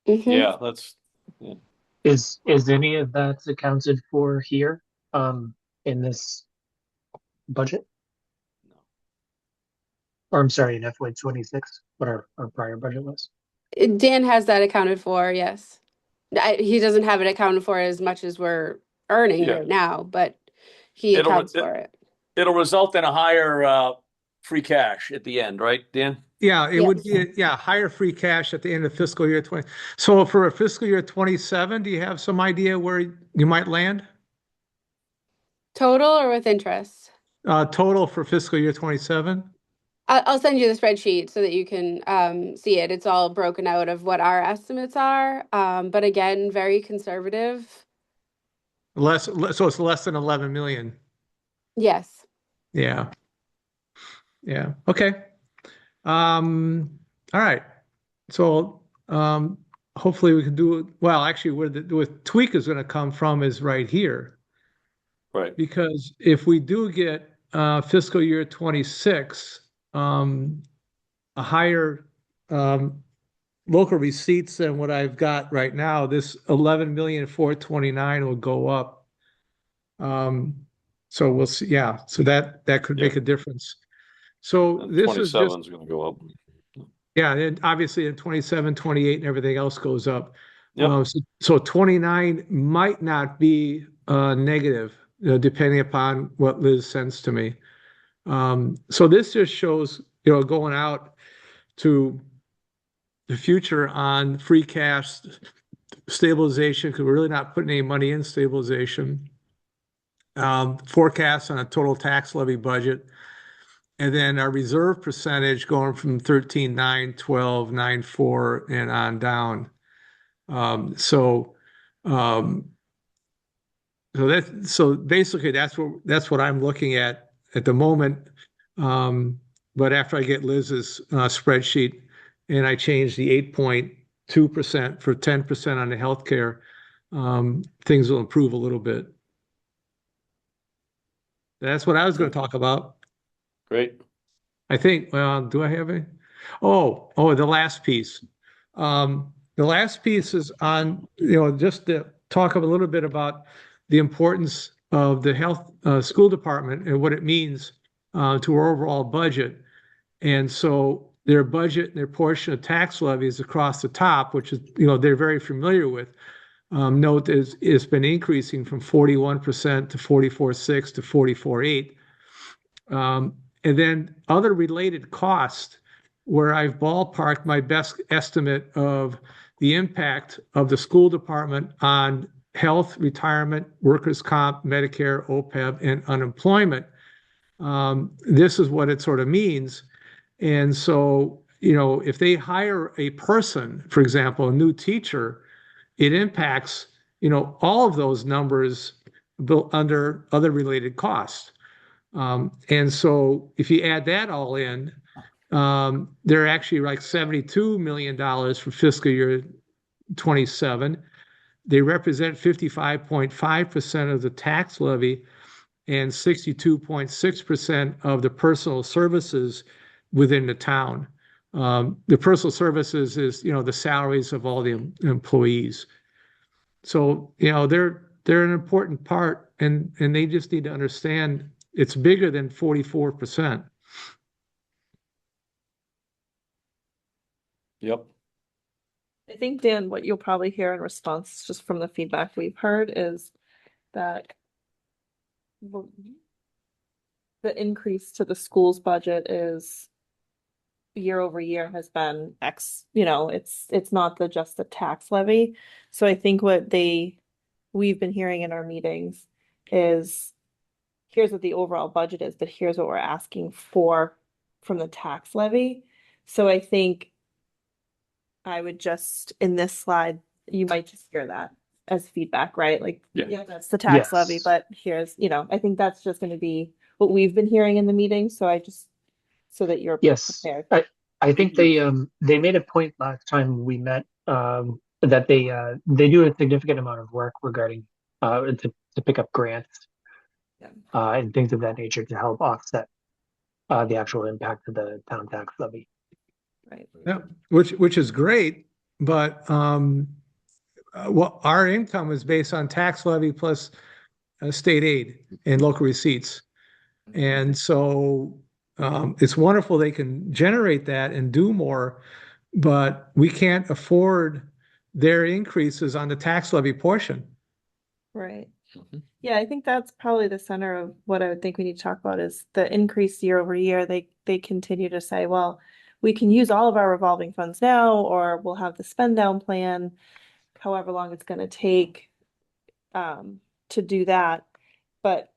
Mm-hmm. Yeah, that's. Yeah. Is any of that accounted for here in this budget? or I'm sorry, in FY 26, what our prior budget was. Dan has that accounted for, yes. He doesn't have it accounted for as much as we're earning Yeah. right now, but he It'll- accounts for it. It'll result in a higher free cash at the end, right, Dan? Yeah, it would Yes. be, higher free cash at the end of fiscal year 20. So for a fiscal year 27, do you have some idea where you might land? Total or with interest? Total for fiscal year 27? I'll send you the spreadsheet so that you can see it. It's all broken out of what our estimates are. But again, very conservative. So it's less than 11 million. Yes. Yeah. Yeah. Okay. All right. So, hopefully we can do it. Well, actually, where the tweak is going to come from is right here. Right. Because if we do get fiscal year 26, a higher local receipts than what I've got right now, this 11,429,000 will go up. So we'll see. Yeah, so that could make a difference. So And this is 27 just, is going to go up. yeah, and obviously in 27, 28, and everything else goes up. Yep. So 29 might not be negative, depending upon what Liz sends to me. So this just shows, going out to the future on free cash stabilization, because we're really not putting any money in stabilization. Forecast on a total tax levy budget. And then our reserve percentage going from 13.9, 12, 9.4, and on down. So basically that's what I'm looking at the moment. But after I get Liz's spreadsheet and I change the 8.2% for 10% on the healthcare, things will improve a little bit. That's what I was going to talk about. Great. I think, well, do I have any? Oh, the last piece. The last piece is on, just to talk a little bit about the importance of the health school department and what it means to our overall budget. And so their budget and their portion of tax levies across the top, which is, they're very familiar with, note is it's been increasing from 41% to 44.6 to 44.8. And then other related costs, where I've ballparked my best estimate of the impact of the school department on health, retirement, workers' comp, Medicare, OPEB, and unemployment. This is what it sort of means. And so, if they hire a person, for example, a new teacher, it impacts, all of those numbers under other related costs. And so if you add that all in, they're actually like $72 million for fiscal year 27. They represent 55.5% of the tax levy and 62.6% of the personal services within the town. The personal services is, the salaries of all the employees. So, they're an important part, and they just need to understand it's bigger than 44%. Yep. I think, Dan, what you'll probably hear in response, just from the feedback we've heard, is that the increase to the school's budget is year over year has been X, it's not just the tax levy. So I think what we've been hearing in our meetings is, here's what the overall budget is, but here's what we're asking for from the tax levy. So I think I would just, in this slide, you might just hear that as feedback, right? Like, Yeah. that's the tax Yes. levy, but here's, I think that's just going to be what we've been hearing in the meeting. So so that you're Yes, prepared. I think they made a point last time we met, that they do a significant amount of work regarding to pick up grants, Yeah. and things of that nature to help offset the actual impact of the town tax levy. Right. Yeah, which is great, but well, our income is based on tax levy plus state aid and local receipts. And so It's wonderful they can generate that and do more, but we can't afford their increases on the tax levy portion. Right. Mhm. Yeah, I think that's probably the center of what I would think we need to talk about is the increase year over year. They continue to say, well, we can use all of our revolving funds now, or we'll have the spend down plan, however long it's gonna take to do that. But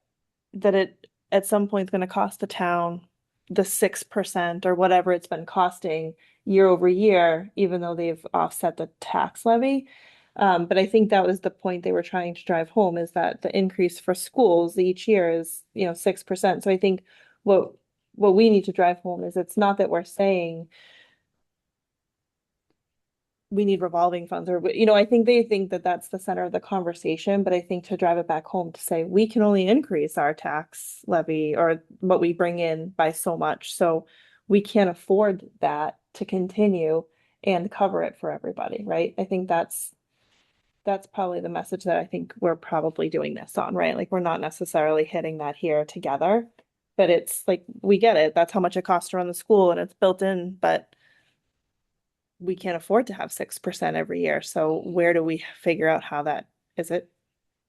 that it at some point is gonna cost the town the 6% or whatever it's been costing year over year, even though they've offset the tax levy. But I think that was the point they were trying to drive home is that the increase for schools each year is, 6%. So I think what we need to drive home is it's not that we're saying we need revolving funds or, I think they think that that's the center of the conversation, but I think to drive it back home to say we can only increase our tax levy or what we bring in by so much. So we can't afford that to continue and cover it for everybody, right? I think that's probably the message that I think we're probably doing this on, right? Like we're not necessarily hitting that here together, but it's like we get it. That's how much it costs to run the school and it's built in, but we can't afford to have 6% every year. So where do we figure out how that is it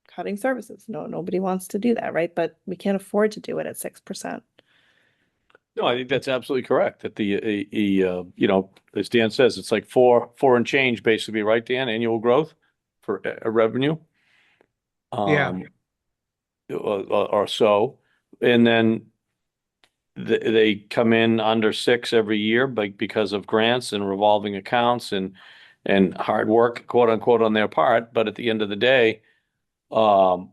cutting services? No, nobody wants to do that, right? But we can't afford to do it at 6%. No, I think that's absolutely correct. That as Dan says, it's like four and change basically, right, Dan? Annual growth for a revenue. Yeah. Or so. And then they come in under 6 every year, because of grants and revolving accounts and hard work, quote unquote, on their part. But at the end of the day, our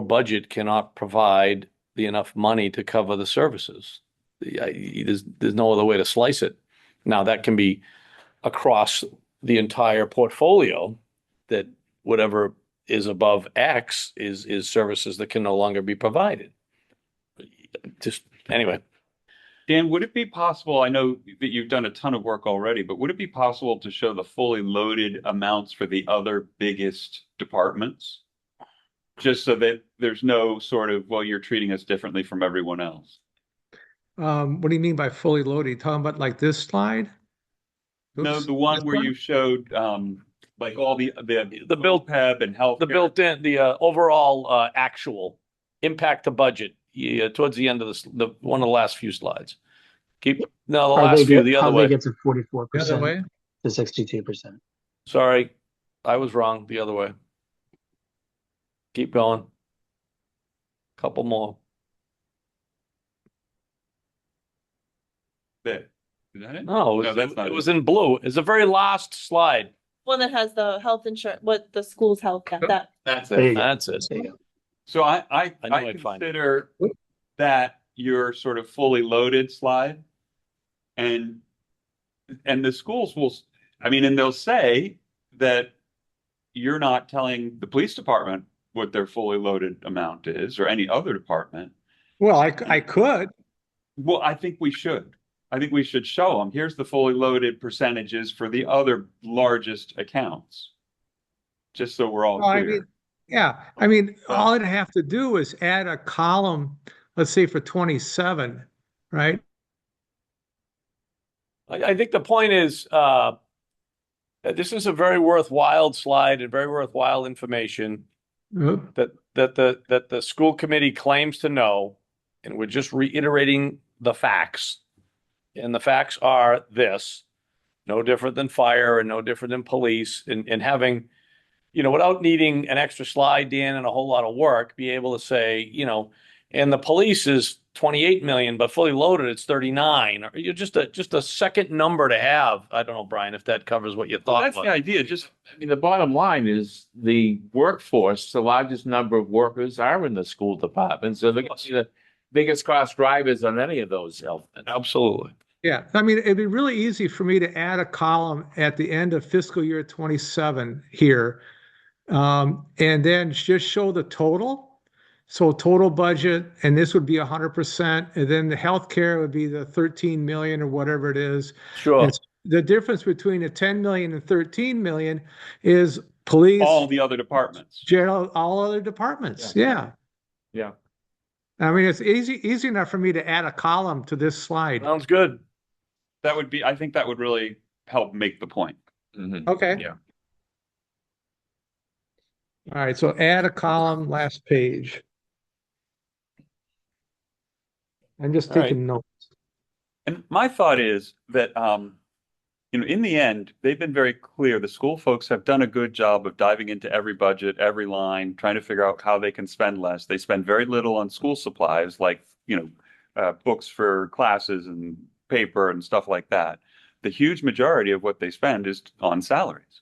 budget cannot provide enough money to cover the services. There's no other way to slice it. Now that can be across the entire portfolio, that whatever is above X is services that can no longer be provided. Just anyway. Dan, would it be possible, I know that you've done a ton of work already, but would it be possible to show the fully loaded amounts for the other biggest departments? Just so that there's no sort of, well, you're treating us differently from everyone else. What do you mean by fully loaded? You talking about like this slide? No, Oops, the one this where you showed like all the built PEB and health. The built-in, the overall actual impact to budget. Yeah, towards the end of one of the last few slides. The last few, the other way. How they get to 44% The other way? to 62%. Sorry, I was wrong. The other way. Keep going. Couple more. Is that it? No, that's not it it. was in blue. It's the very last slide. One that has the health insurance, what the school's health, that. That's There you it. go. That's it. There you go. So I knew I'd find it. consider that your sort of fully loaded slide, and the schools will, and they'll say that you're not telling the police department what their fully loaded amount is, or any other department. Well, I could. Well, I think we should. I think we should show them, here's the fully loaded percentages for the other largest accounts. Just so we're all clear. All I'd have to do is add a column, let's say for 27, right? I think the point is, this is a very worthwhile slide and very worthwhile information that the school committee claims to know, and we're just reiterating the facts. And the facts are this: no different than fire and no different than police, and having, without needing an extra slide, Dan, and a whole lot of work, be able to say, and the police is 28 million, but fully loaded, it's 39. Or you're just a second number to have. I don't know, Brian, if that covers what you thought. That's the idea. The bottom line is the workforce, the largest number of workers are in the school department. So they're going to be the biggest cost drivers on any of those elements. Absolutely. Yeah, it'd be really easy for me to add a column at the end of fiscal year 27 here, and then just show the total. So total budget, and this would be 100%, and then the healthcare would be the 13 million or whatever it is. Sure. And the difference between the 10 million and 13 million is police, All the other departments. all other departments. Yeah. Yeah. I mean, it's easy enough for me to add a column to this slide. Sounds good. I think that would really help make the point. Mhm. Okay. Yeah. All right, so add a column, last page. I'm just All right. taking notes. And my thought is that, in the end, they've been very clear. The school folks have done a good job of diving into every budget, every line, trying to figure out how they can spend less. They spend very little on school supplies, like, books for classes and paper and stuff like that. The huge majority of what they spend is on salaries.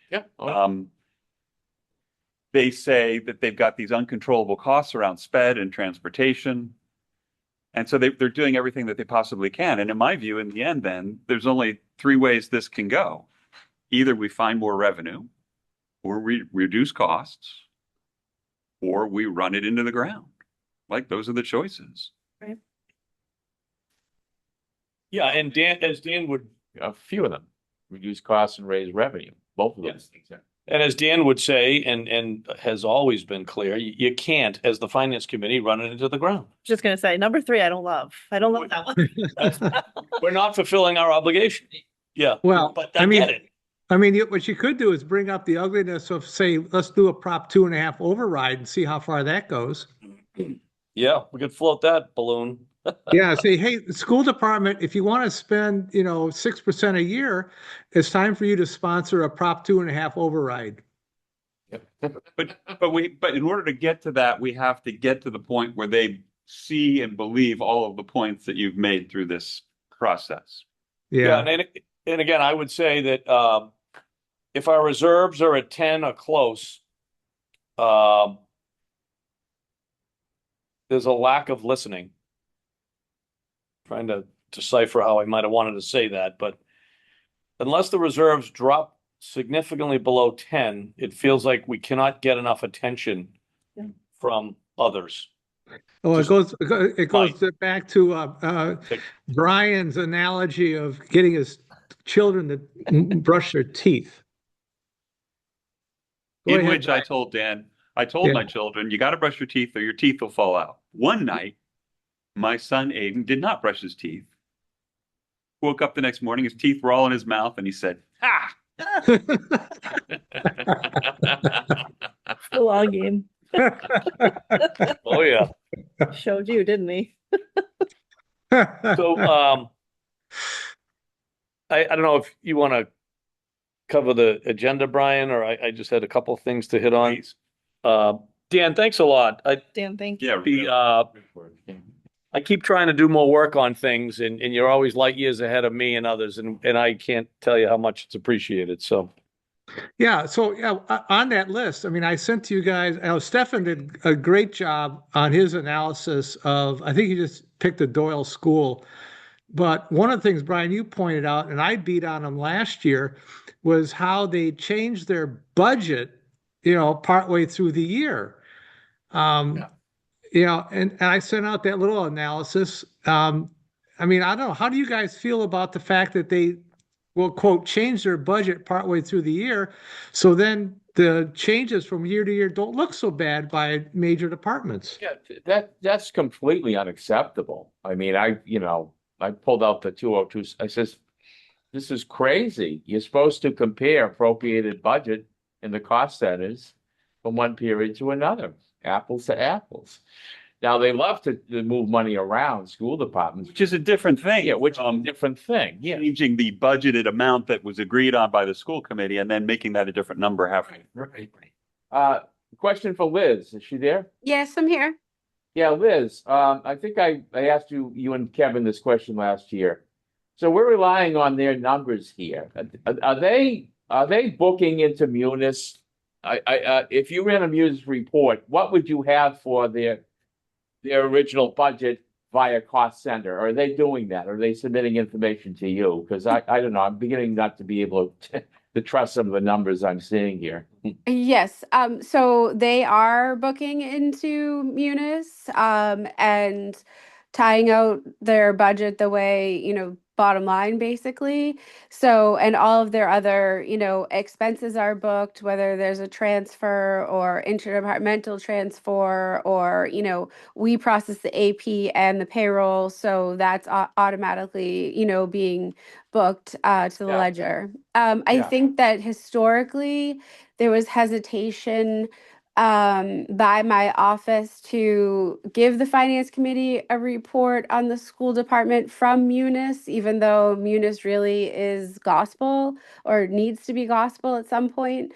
Yeah. Oh, They say that they've got these uncontrollable costs around sped and transportation. And so they're doing everything that they possibly can. And in my view, in the end, then there's only three ways this can go. Either we find more revenue, or we reduce costs, or we run it into the ground. Like, those are the choices. Yeah, and as Dan would, a few of them reduce costs and raise revenue. Both of those things. Yeah. and as Dan would say, and has always been clear, you can't, as the finance committee, run it into the ground. Just gonna say, number 3, I don't love that one. We're not fulfilling our obligation. Yeah. Well, But I I mean, get it. what you could do is bring up the ugliness of, say, let's do a Prop 2.5 override and see how far that goes. Yeah, we could float that balloon. Yeah, say, hey, the school department, if you want to spend, 6% a year, it's time for you to sponsor a Prop 2.5 override. But in order to get to that, we have to get to the point where they see and believe all of the points that you've made through this process. Yeah. And again, I would say that if our reserves are at 10 or close, there's a lack of listening. Trying to decipher how I might have wanted to say that, but unless the reserves drop significantly below 10, it feels like we cannot get enough attention from others. Oh, Just it goes back to Brian's analogy of getting his children to brush their teeth. Go In ahead, which I told Dan, I told my children, you got to brush your teeth or your teeth will fall out. One night, my son Aiden did not brush his teeth. Woke up the next morning, his teeth were all in his mouth, and he said, "Ah!" The long game. Oh yeah. Showed you, didn't he? So I don't know if you want to cover the agenda, Brian, or I just had a couple of things to hit on. Please. Dan, thanks a lot. Dan, thank you. Yeah, I keep trying to do more work on things, and you're always light years ahead of me and others, and I can't tell you how much it's appreciated. So Yeah, so on that list, I mean, I sent to you guys, Stefan did a great job on his analysis of, I think he just picked a Doyle school. But one of the things, Brian, you pointed out, and I beat on him last year, was how they changed their budget, partway through the year. And I sent out that little analysis. I mean, I don't know. How do you guys feel about the fact that they will, quote, change their budget partway through the year? So then the changes from year to year don't look so bad by major departments. Yeah, that's completely unacceptable. I mean, I pulled out the 202. I says, this is crazy. You're supposed to compare appropriated budget and the cost centers from one period to another, apples to apples. Now, they love to move money around school departments. which is a different thing. Yeah, which is a different thing. Yeah. Changing the budgeted amount that was agreed on by the school committee and then making that a different number halfway. Right. Question for Liz. Is she there? Yes, I'm here. Yeah, Liz, I think I asked you and Kevin this question last year. So we're relying on their numbers here. Are they booking into Munis? If you ran a Munis report, what would you have for their original budget via cost center? Are they doing that? Are they submitting information to you? Because I don't know. I'm beginning not to be able to trust some of the numbers I'm seeing here. Yes. So they are booking into Munis, and tying out their budget the way, bottom line basically. So, and all of their other, expenses are booked, whether there's a transfer or interdepartmental transfer, or, we process the AP and the payroll. So that's automatically, being booked to the Yeah. ledger. I Yeah. think that historically there was hesitation by my office to give the finance committee a report on the school department from Munis, even though Munis really is gospel or needs to be gospel at some point.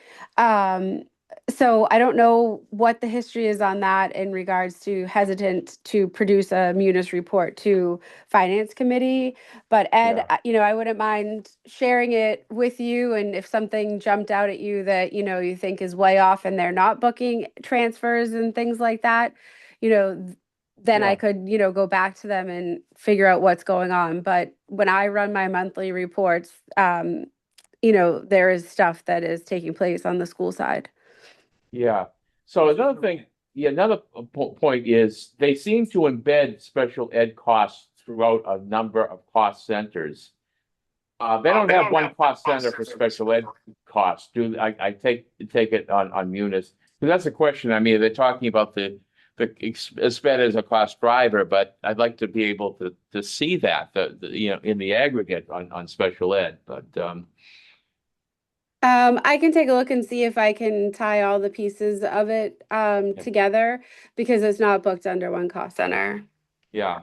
So I don't know what the history is on that in regards to hesitant to produce a Munis report to finance committee. But Ed, Yeah. I wouldn't mind sharing it with you. And if something jumped out at you that, you think is way off and they're not booking transfers and things like that, then I Yeah. could, go back to them and figure out what's going on. But when I run my monthly reports, there is stuff that is taking place on the school side. Yeah. So another thing, another point is they seem to embed special ed costs throughout a number of cost centers. They don't have one cost center for special ed costs. I take it on Munis? Because that's a question. I mean, they're talking about the sped as a cost driver, but I'd like to be able to see that in the aggregate on special ed. But I can take a look and see if I can tie all the pieces of it together, because it's not booked under one cost center. yeah.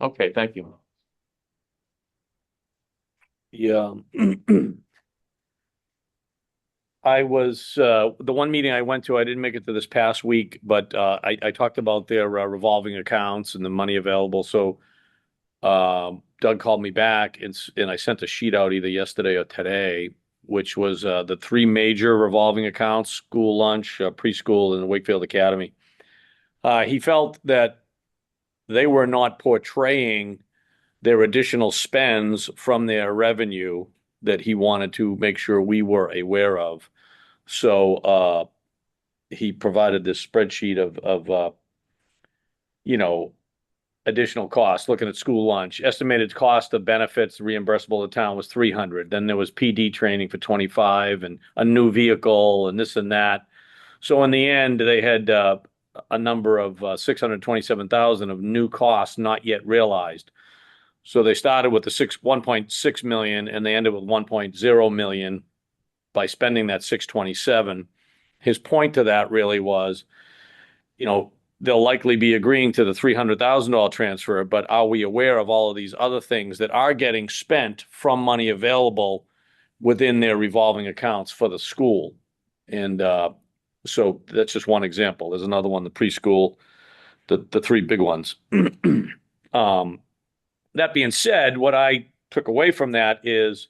Okay, thank you. Yeah. I was, the one meeting I went to, I didn't make it to this past week, but I talked about their revolving accounts and the money available. So Doug called me back and I sent a sheet out either yesterday or today, which was the three major revolving accounts: school lunch, preschool, and Wakefield Academy. He felt that they were not portraying their additional spends from their revenue that he wanted to make sure we were aware of. So he provided this spreadsheet of additional costs, looking at school lunch. Estimated cost of benefits reimbursable to town was 300. Then there was PD training for 25 and a new vehicle and this and that. So in the end, they had a number of 627,000 of new costs not yet realized. So they started with the 1.6 million and they ended with 1.0 million by spending that 627. His point to that really was, they'll likely be agreeing to the $300,000 transfer, but are we aware of all of these other things that are getting spent from money available within their revolving accounts for the school? And so that's just one example. There's another one, the preschool, the three big ones. That being said, what I took away from that is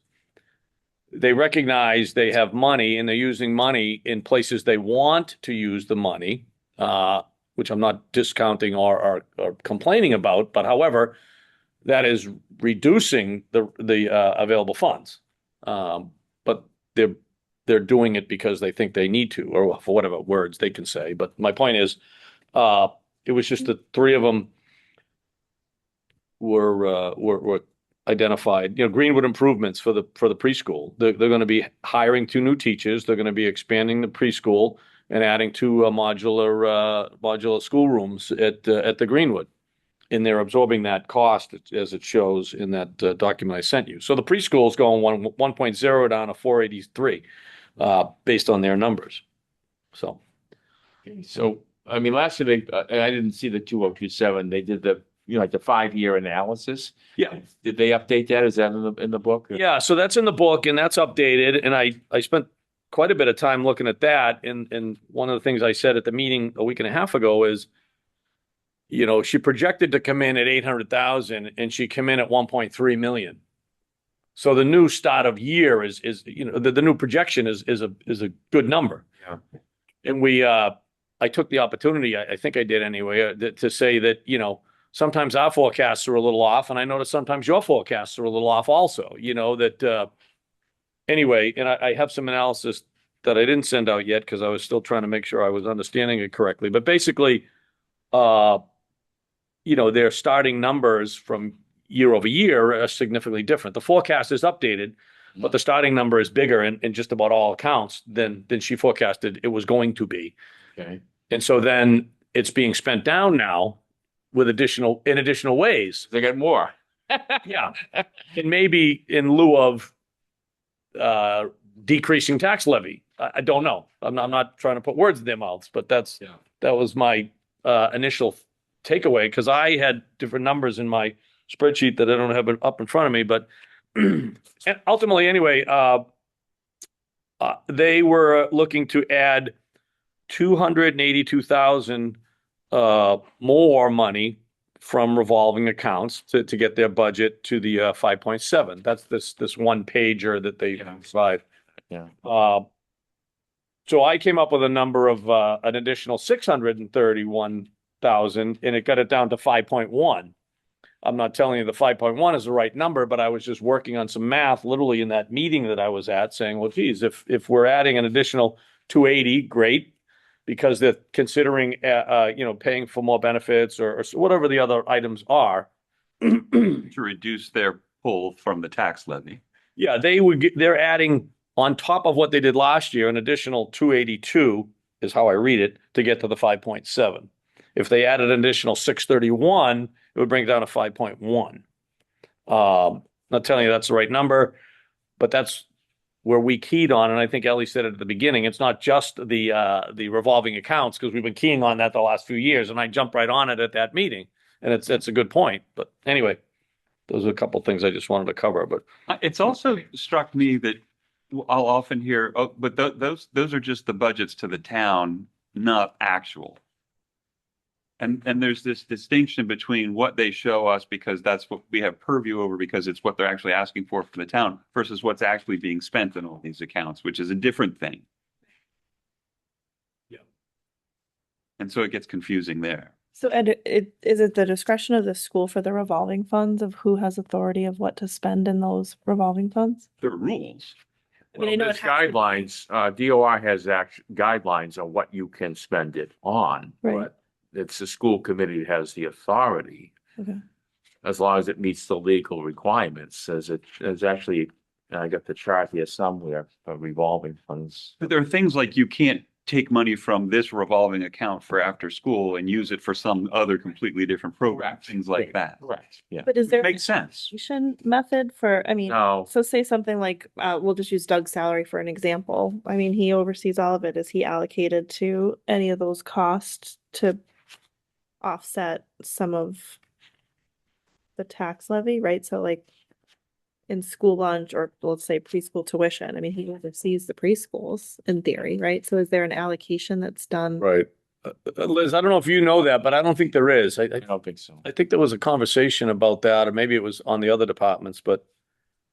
they recognize they have money and they're using money in places they want to use the money, which I'm not discounting or complaining about. But however, that is reducing the available funds. But they're doing it because they think they need to, or for whatever words they can say. But my point is, it was just the three of them were identified. Greenwood improvements for the preschool. They're going to be hiring 2 new teachers. They're going to be expanding the preschool and adding 2 modular schoolrooms at the Greenwood. And they're absorbing that cost as it shows in that document I sent you. So the preschool is going 1.0 down to 483 based on their numbers. So I mean, last year I didn't see the 2027. They did the like the 5-year analysis. Yeah. Did they update that? Is that in the book? Yeah, so that's in the book and that's updated. And I spent quite a bit of time looking at that. And one of the things I said at the meeting a week and a half ago is, she projected to come in at 800,000 and she came in at 1.3 million. So the new start of year is the new projection is a good number. Yeah. And I took the opportunity, I think I did anyway, to say that, sometimes our forecasts are a little off, and I notice sometimes your forecasts are a little off also, anyway, and I have some analysis that I didn't send out yet because I was still trying to make sure I was understanding it correctly. But basically, their starting numbers from year over year are significantly different. The forecast is updated, but the starting number is bigger in just about all accounts than she forecasted it was going to be. Okay. And so then it's being spent down now with additional ways. They get more. Yeah. And maybe in lieu of decreasing tax levy. I don't know. I'm not trying to put words in their mouths, but that was my initial takeaway, because I had different numbers in my spreadsheet that I don't have it up in front of me. But ultimately, anyway, they were looking to add 282,000 more money from revolving accounts to get their budget to the 5.7. That's this one pager that they provide. Yeah. So I came up with a number of an additional 631,000, and it got it down to 5.1. I'm not telling you the 5.1 is the right number, but I was just working on some math literally in that meeting that I was at, saying, well, geez, if we're adding an additional 280, great, because they're considering paying for more benefits or whatever the other items are. To reduce their pull from the tax levy. Yeah, they're adding on top of what they did last year, an additional 282 is how I read it, to get to the 5.7. If they added an additional 631, it would bring it down to 5.1. Not telling you that's the right number, but that's where we keyed on. And I think Ellie said it at the beginning, it's not just the revolving accounts, because we've been keying on that the last few years, and I jumped right on it at that meeting. And it's a good point. But anyway, those are a couple of things I just wanted to cover. But it's also struck me that I'll often hear, oh, but those are just the budgets to the town, not actual. And there's this distinction between what they show us, because that's what we have purview over, because it's what they're actually asking for from the town, versus what's actually being spent in all these accounts, which is a different thing. Yeah. And so it gets confusing there. So Ed, is it the discretion of the school for the revolving funds of who has authority of what to spend in those revolving funds? There are rules. I mean, I know There's it has to be- guidelines, DOR has guidelines on what you can spend it on. Right. But it's the school committee that has the authority, Okay. as long as it meets the legal requirements, as actually, I got the chart here somewhere for revolving funds. But there are things like you can't take money from this revolving account for after school and use it for some other completely different program, things like that. Right, yeah. But is there Makes sense. allocation method for, I mean, No, so say something like, we'll just use Doug's salary for an example. I mean, he oversees all of it. Is he allocated to any of those costs to offset some of the tax levy, right? So like in school lunch, or let's say preschool tuition, I mean, he oversees the preschools in theory, right? So is there an allocation that's done? right. Liz, I don't know if you know that, but I don't think there is. I don't think so. I think there was a conversation about that, or maybe it was on the other departments, but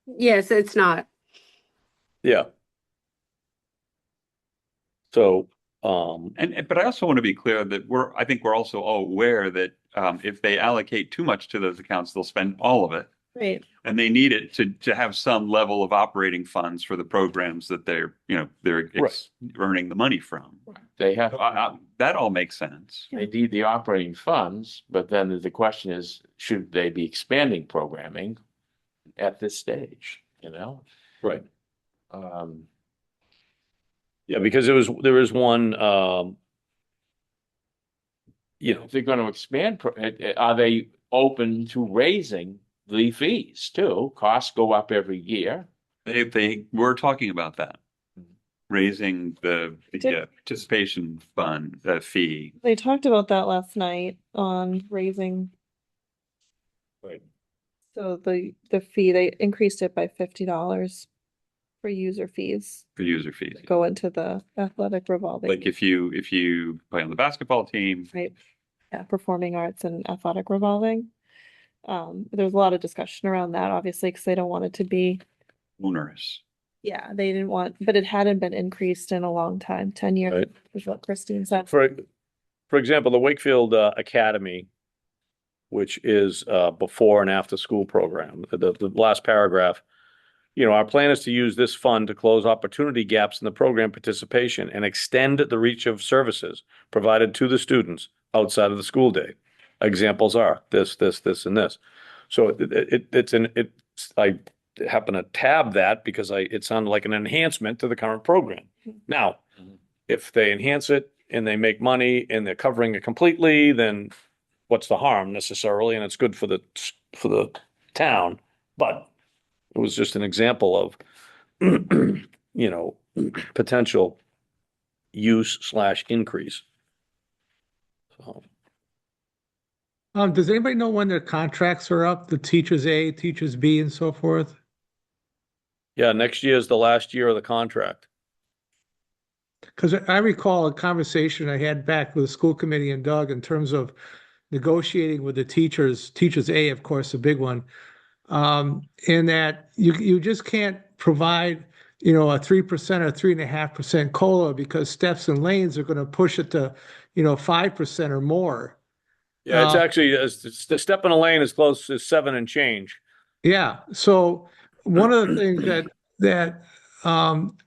Yes, it's not. yeah. So, But I also want to be clear that I think we're also all aware that if they allocate too much to those accounts, they'll spend all of it. Right. And they need it to have some level of operating funds for the programs that they're Right. earning the money from. They have, That all makes sense. they need the operating funds, but then the question is, should they be expanding programming at this stage, right. Um, Yeah, because there was one, if they're going to expand, are they open to raising the fees too? Costs go up every year. They were talking about that, raising the participation fund fee. They talked about that last night on raising. Right. So the fee, they increased it by $50 for user fees For user fees. that go into the athletic revolving. Like if you play on the basketball team, Right. Yeah, performing arts and athletic revolving. There's a lot of discussion around that, obviously, because they don't want it to be, onerous. yeah, they didn't want, but it hadn't been increased in a long time, 10 years, Right. is what Christine said. For example, the Wakefield Academy, which is before and after school program, the last paragraph, our plan is to use this fund to close opportunity gaps in the program participation and extend the reach of services provided to the students outside of the school day. examples are this, and this. So I happen to tab that because it sounded like an enhancement to the current program. Now, if they enhance it and they make money and they're covering it completely, then what's the harm necessarily? And it's good for the town. But it was just an example of, potential use/increase. So, Does anybody know when their contracts are up? The teachers A, teachers B, and so forth? yeah, next year is the last year of the contract. Because I recall a conversation I had back with the school committee and Doug in terms of negotiating with the teachers A, of course, a big one, in that you just can't provide, a 3% or 3.5% COLA because steps and lanes are going to push it to, 5% or more. Yeah, it's actually the step in a lane is close to 7 and change. Yeah. So one of the things that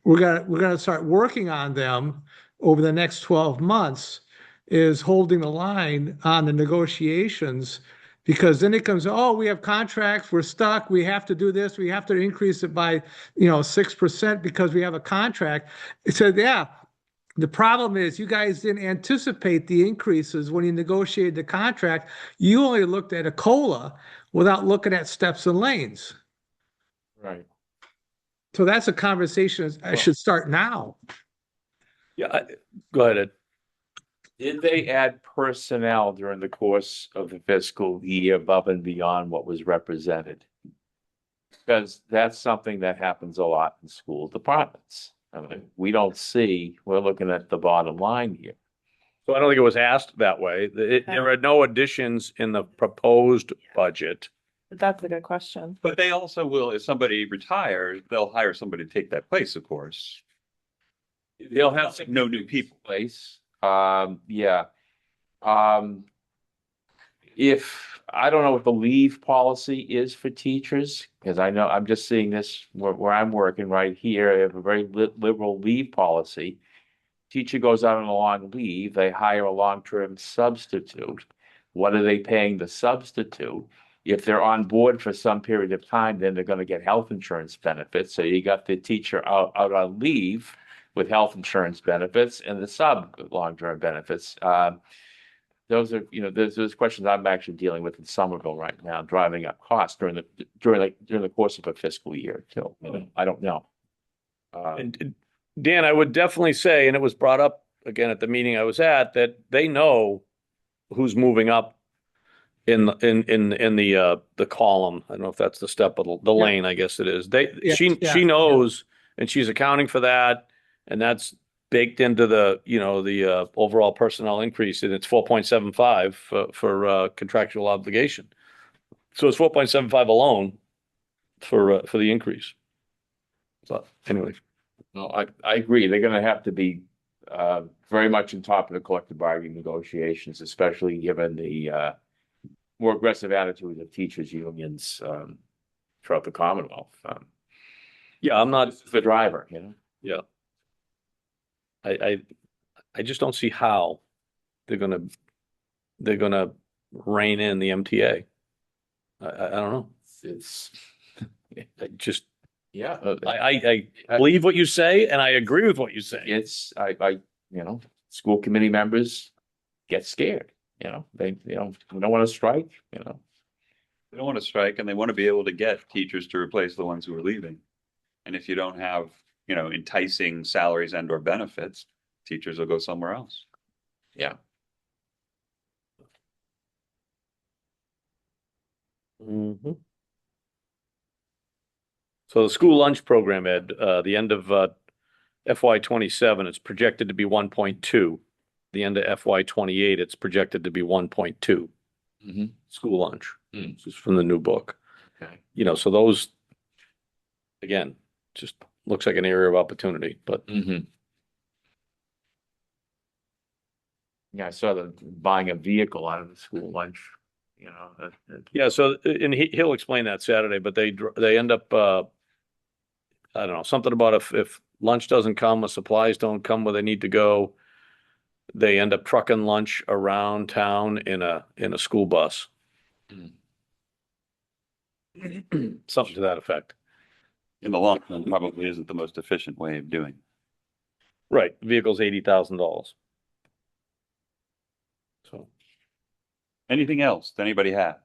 we're gonna start working on them over the next 12 months is holding the line on the negotiations, because then it comes, oh, we have contracts, we're stuck, we have to do this, we have to increase it by 6% because we have a contract. It said, yeah. The problem is you guys didn't anticipate the increases when you negotiated the contract. You only looked at a COLA without looking at steps and lanes. Right. So that's a conversation I should start now. Yeah, go ahead, Ed. Did they add personnel during the course of the fiscal year above and beyond what was represented? Because that's something that happens a lot in school departments. I mean, we're looking at the bottom line here. So I don't think it was asked that way. There are no additions in the proposed budget. That's a good question. But they also will, if somebody retires, they'll hire somebody to take that place, of course. They'll have No new people. place. Yeah. If I don't know what the leave policy is for teachers, because I know I'm just seeing this where I'm working right here. They have a very liberal leave policy. Teacher goes out on a long leave, they hire a long-term substitute. What are they paying the substitute? If they're on board for some period of time, then they're going to get health insurance benefits. So you got the teacher out on leave with health insurance benefits and the sub long-term benefits. Those are, those questions I'm actually dealing with in Somerville right now, driving up costs during the course of a fiscal year too. I don't know. And Dan, I would definitely say, and it was brought up again at the meeting I was at, that they know who's moving up in the column. I don't know if that's the step of the lane, I guess it is. She knows, and she's accounting for that, and that's baked into the overall personnel increase, and it's 4.75 for contractual obligation. So it's 4.75 alone for the increase. So anyway. No, I agree. They're going to have to be very much on top of the collective bargaining negotiations, especially given the more aggressive attitude of teachers' unions throughout the Commonwealth. Yeah, I'm not the driver, Yeah. I just don't see how they're gonna rein in the MTA. I don't know. It's I believe what you say, and I agree with what you say. School committee members get scared. They don't want to strike. They don't want to strike, and they want to be able to get teachers to replace the ones who are leaving. And if you don't have, enticing salaries and or benefits, teachers will go somewhere else. Yeah. Mm-hmm. So the school lunch program, Ed, the end of FY27, it's projected to be 1.2. The end of FY28, it's projected to be 1.2. Mm-hmm. School lunch. This is from the new book. Okay. So those, again, just looks like an area of opportunity, but. Mm-hmm. Yeah, I saw them buying a vehicle out of the school lunch. Yeah. So, and he'll explain that Saturday, but they end up, I don't know, something about if lunch doesn't come or supplies don't come where they need to go, they end up trucking lunch around town in a school bus. Something to that effect. In the long run, probably isn't the most efficient way of doing it. Right, the vehicle's $80,000. So, Anything else that anybody has?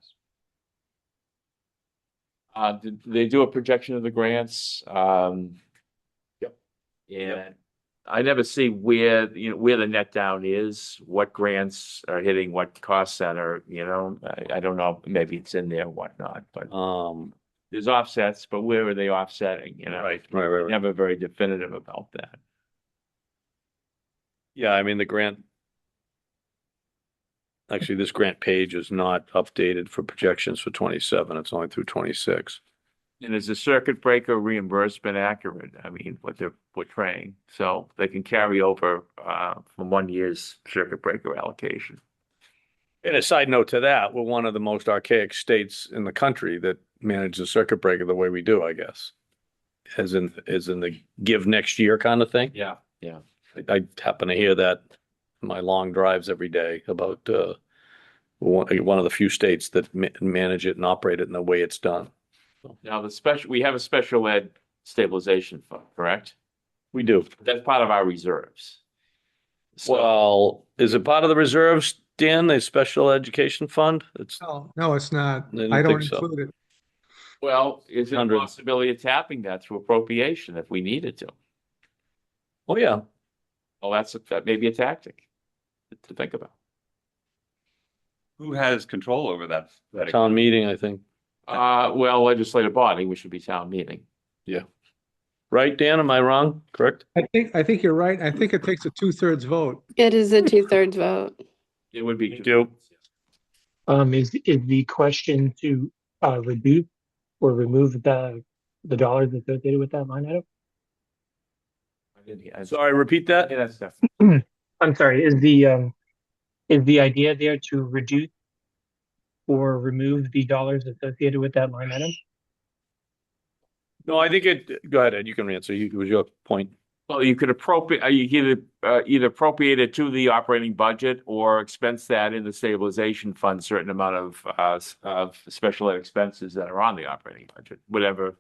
Did they do a projection of the grants? Yep. And I never see where, where the net down is, what grants are hitting what cost center, I don't know, maybe it's in there, whatnot, but there's offsets, but where are they offsetting, right. Never very definitive about that. Yeah, I mean, actually, this grant page is not updated for projections for 27. It's only through 26. And is the circuit breaker reimbursement accurate? I mean, what they're portraying, so they can carry over from one year's circuit breaker allocation. And a side note to that, we're one of the most archaic states in the country that manage the circuit breaker the way we do, I guess. As in the give next year kind of thing. Yeah. I happen to hear that in my long drives every day about one of the few states that manage it and operate it in the way it's done. Now we have a special ed stabilization fund, correct? We do. That's part of our reserves. So, Well, is it part of the reserves, Dan, the special education fund? It's No, it's not. I didn't I don't think so. include it. well, is there a 100. possibility of tapping that through appropriation if we needed to? Oh, yeah. Well, that may be a tactic to think about. Who has control over that? Town meeting, I think. Well, legislative body, which would be town meeting. Right, Dan? Am I wrong? Correct? I think you're right. I think it takes a 2/3 vote. It is a 2/3 vote. It would be. You do. Is the question to reduce or remove the dollars associated with that line item? Sorry, repeat that? Yeah, that's stuff. I'm sorry, is the idea there to reduce or remove the dollars associated with that line item? No, I think go ahead, Ed. You can answer. It was your point. Well, you could appropriate, you could either appropriate it to the operating budget or expense that in the stabilization fund, certain amount of special ed expenses that are on the operating budget, whatever,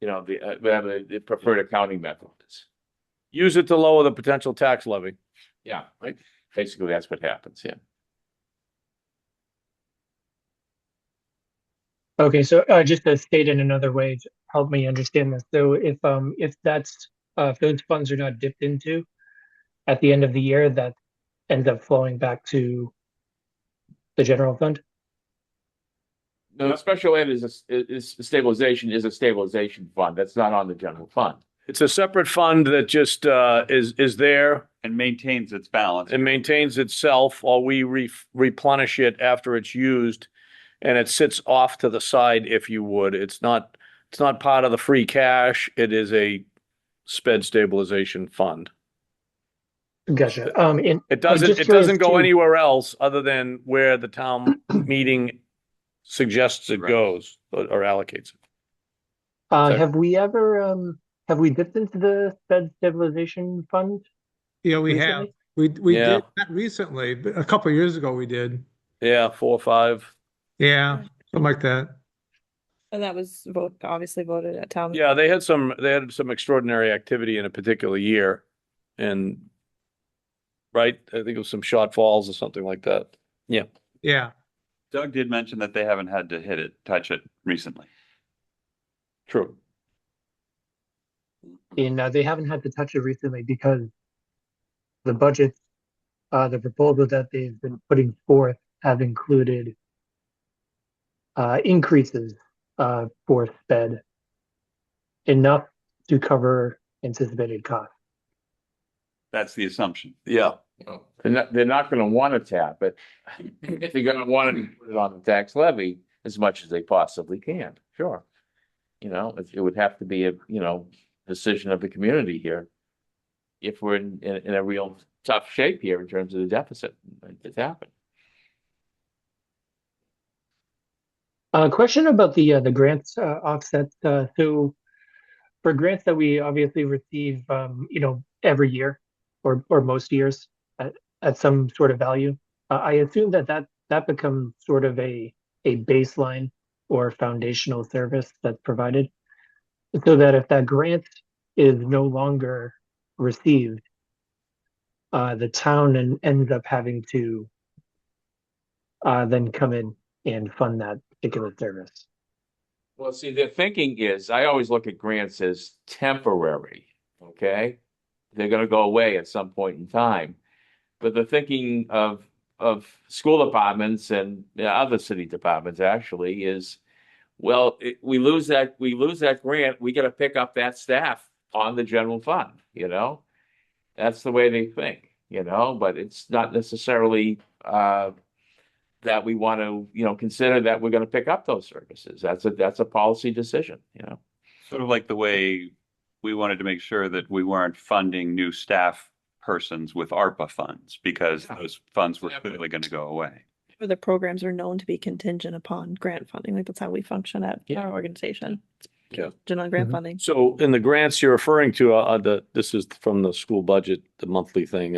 whatever the preferred accounting method is. Use it to lower the potential tax levy. Yeah, right. Basically, that's what happens, yeah. Okay, so just to state in another way to help me understand this. So if those funds are not dipped into at the end of the year, that ends up flowing back to the general fund? No, special ed is a stabilization fund. That's not on the general fund. It's a separate fund that just is there And maintains its balance. and maintains itself while we replenish it after it's used. And it sits off to the side, if you would. It's not part of the free cash. It is a sped stabilization fund. Gotcha. It doesn't go anywhere else other than where the town meeting suggests it Right. goes or allocates it. Have we dipped into the sped stabilization fund? Yeah, we have. recently? We Yeah. did, not recently, but a couple of years ago we did. Yeah, 4 or 5. Yeah, something like that. And that was obviously voted at town. Yeah, they had some extraordinary activity in a particular year, and right, I think it was some shortfalls or something like that. Yeah. Yeah. Doug did mention that they haven't had to touch it recently. True. And they haven't had to touch it recently because the budgets, the proposal that they've been putting forth have included increases for sped enough to cover anticipated costs. That's the assumption. Yeah. They're not going to want to tap it. If they're going to want to put it on the tax levy as much as they possibly can, sure. It would have to be a, decision of the community here. If we're in a real tough shape here in terms of the deficit, it's happened. Question about the grants offsets. So for grants that we obviously receive, every year or most years at some sort of value. I assume that becomes sort of a baseline or foundational service that's provided, so that if that grant is no longer received, the town ends up having to then come in and fund that particular service. Well, see, the thinking is, I always look at grants as temporary, okay? They're gonna go away at some point in time. But the thinking of school departments and other city departments actually is, well, we lose that grant, we gotta pick up that staff on the general fund, you know? That's the way they think, you know, but it's not necessarily that we want to, consider that we're going to pick up those services. That's a policy decision, you know. Sort of like the way we wanted to make sure that we weren't funding new staff persons with ARPA funds because those funds were clearly going to go away. The programs are known to be contingent upon grant funding. Like that's how we function at our organization. Yeah. General grant funding. So in the grants you're referring to, this is from the school budget, the monthly thing,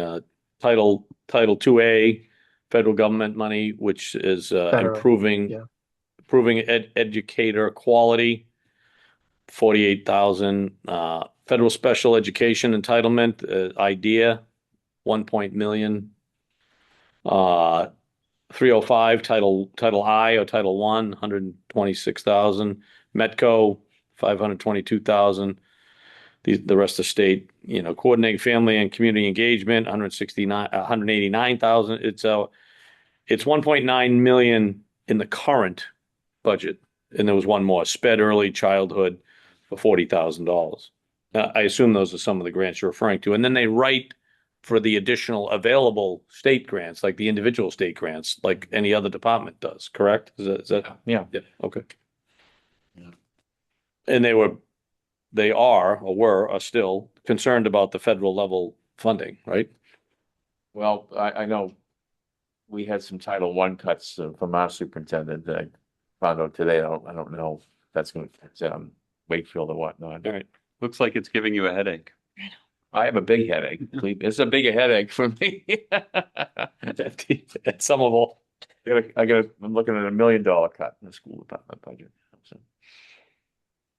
Title 2A, federal government money, which is Federal, improving educator quality, 48,000. Federal special education entitlement, IDEA, 1 million. 305 Title I or Title 1, 126,000. Metco, 522,000. The rest of state, coordinating family and community engagement, 189,000. It's 1.9 million in the current budget. And there was one more, SPED early childhood for $40,000. I assume those are some of the grants you're referring to. And then they write for the additional available state grants, like the individual state grants, like any other department does, correct? Is that? Yeah. Okay. Yeah. And they are still concerned about the federal level funding, right? Well, I know we had some Title I cuts from our superintendent that I found out today. I don't know if that's going to Wakefield or whatnot. All right. Looks like it's giving you a headache. I have a big headache. It's a bigger headache for me. It's some of all. I'm looking at $1 million cut in the school department budget. So.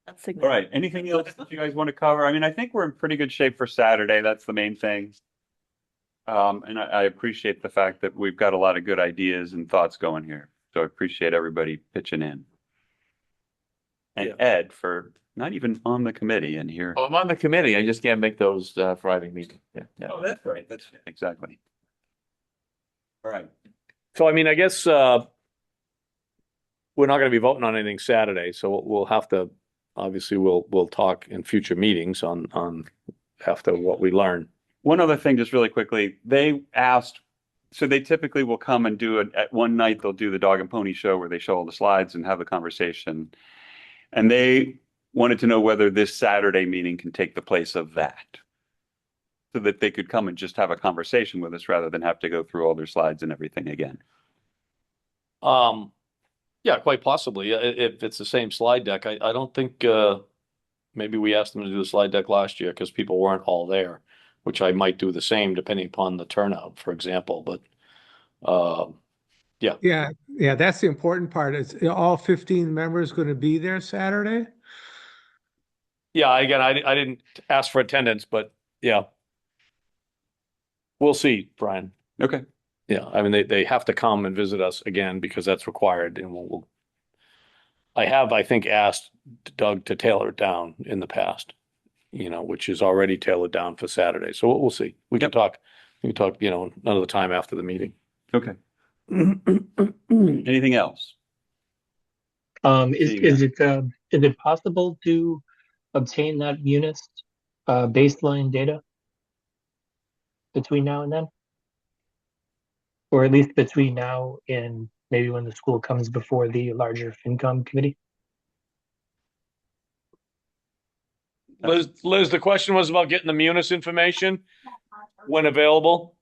That's All significant. right. Anything else that you guys want to cover? I mean, I think we're in pretty good shape for Saturday. That's the main thing. And I appreciate the fact that we've got a lot of good ideas and thoughts going here. So I appreciate everybody pitching in. And Ed for not even on the committee and here. Oh, I'm on the committee. I just can't make those Friday meetings. Yeah. Oh, that's right. That's exactly. All right. So, I mean, I guess we're not going to be voting on anything Saturday, so we'll have to, obviously, we'll talk in future meetings on after what we learn. One other thing, just really quickly, they asked, so they typically will come and do it at one night. They'll do the dog and pony show where they show all the slides and have a conversation. And they wanted to know whether this Saturday meeting can take the place of that, so that they could come and just have a conversation with us rather than have to go through all their slides and everything again. Yeah, quite possibly. If it's the same slide deck, I don't think maybe we asked them to do the slide deck last year because people weren't all there, which I might do the same depending upon the turnout, for example. But Yeah, that's the important part. Is all 15 members going to be there Saturday? yeah, again, I didn't ask for attendance, but yeah, we'll see, Brian. Okay. Yeah, I mean, they have to come and visit us again because that's required, and I have, I think, asked Doug to tailor it down in the past, which is already tailored down for Saturday. So we'll see. We can talk, another time after the meeting. Okay. Anything else? Is it possible to obtain that Munis baseline data between now and then? Or at least between now and maybe when the school comes before the larger FinCom committee? Liz, the question was about getting the Munis information when available.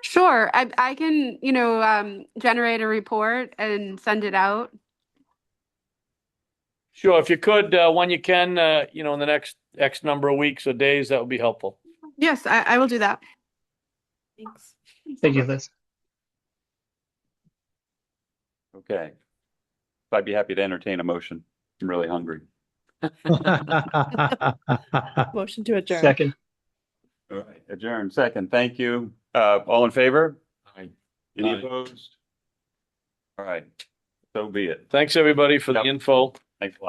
Sure, I can, generate a report and send it out. Sure, if you could, when you can, in the next X number of weeks or days, that would be helpful. Yes, I will do that. Thanks. Thank you, Liz. Okay. I'd be happy to entertain a motion. I'm really hungry. Motion to adjourn. Second. All right, adjourn. Second, thank you. All in favor? Aye. Any Aye. opposed? All right, so be it. Thanks, everybody, for the Yep. info. Thanks a lot.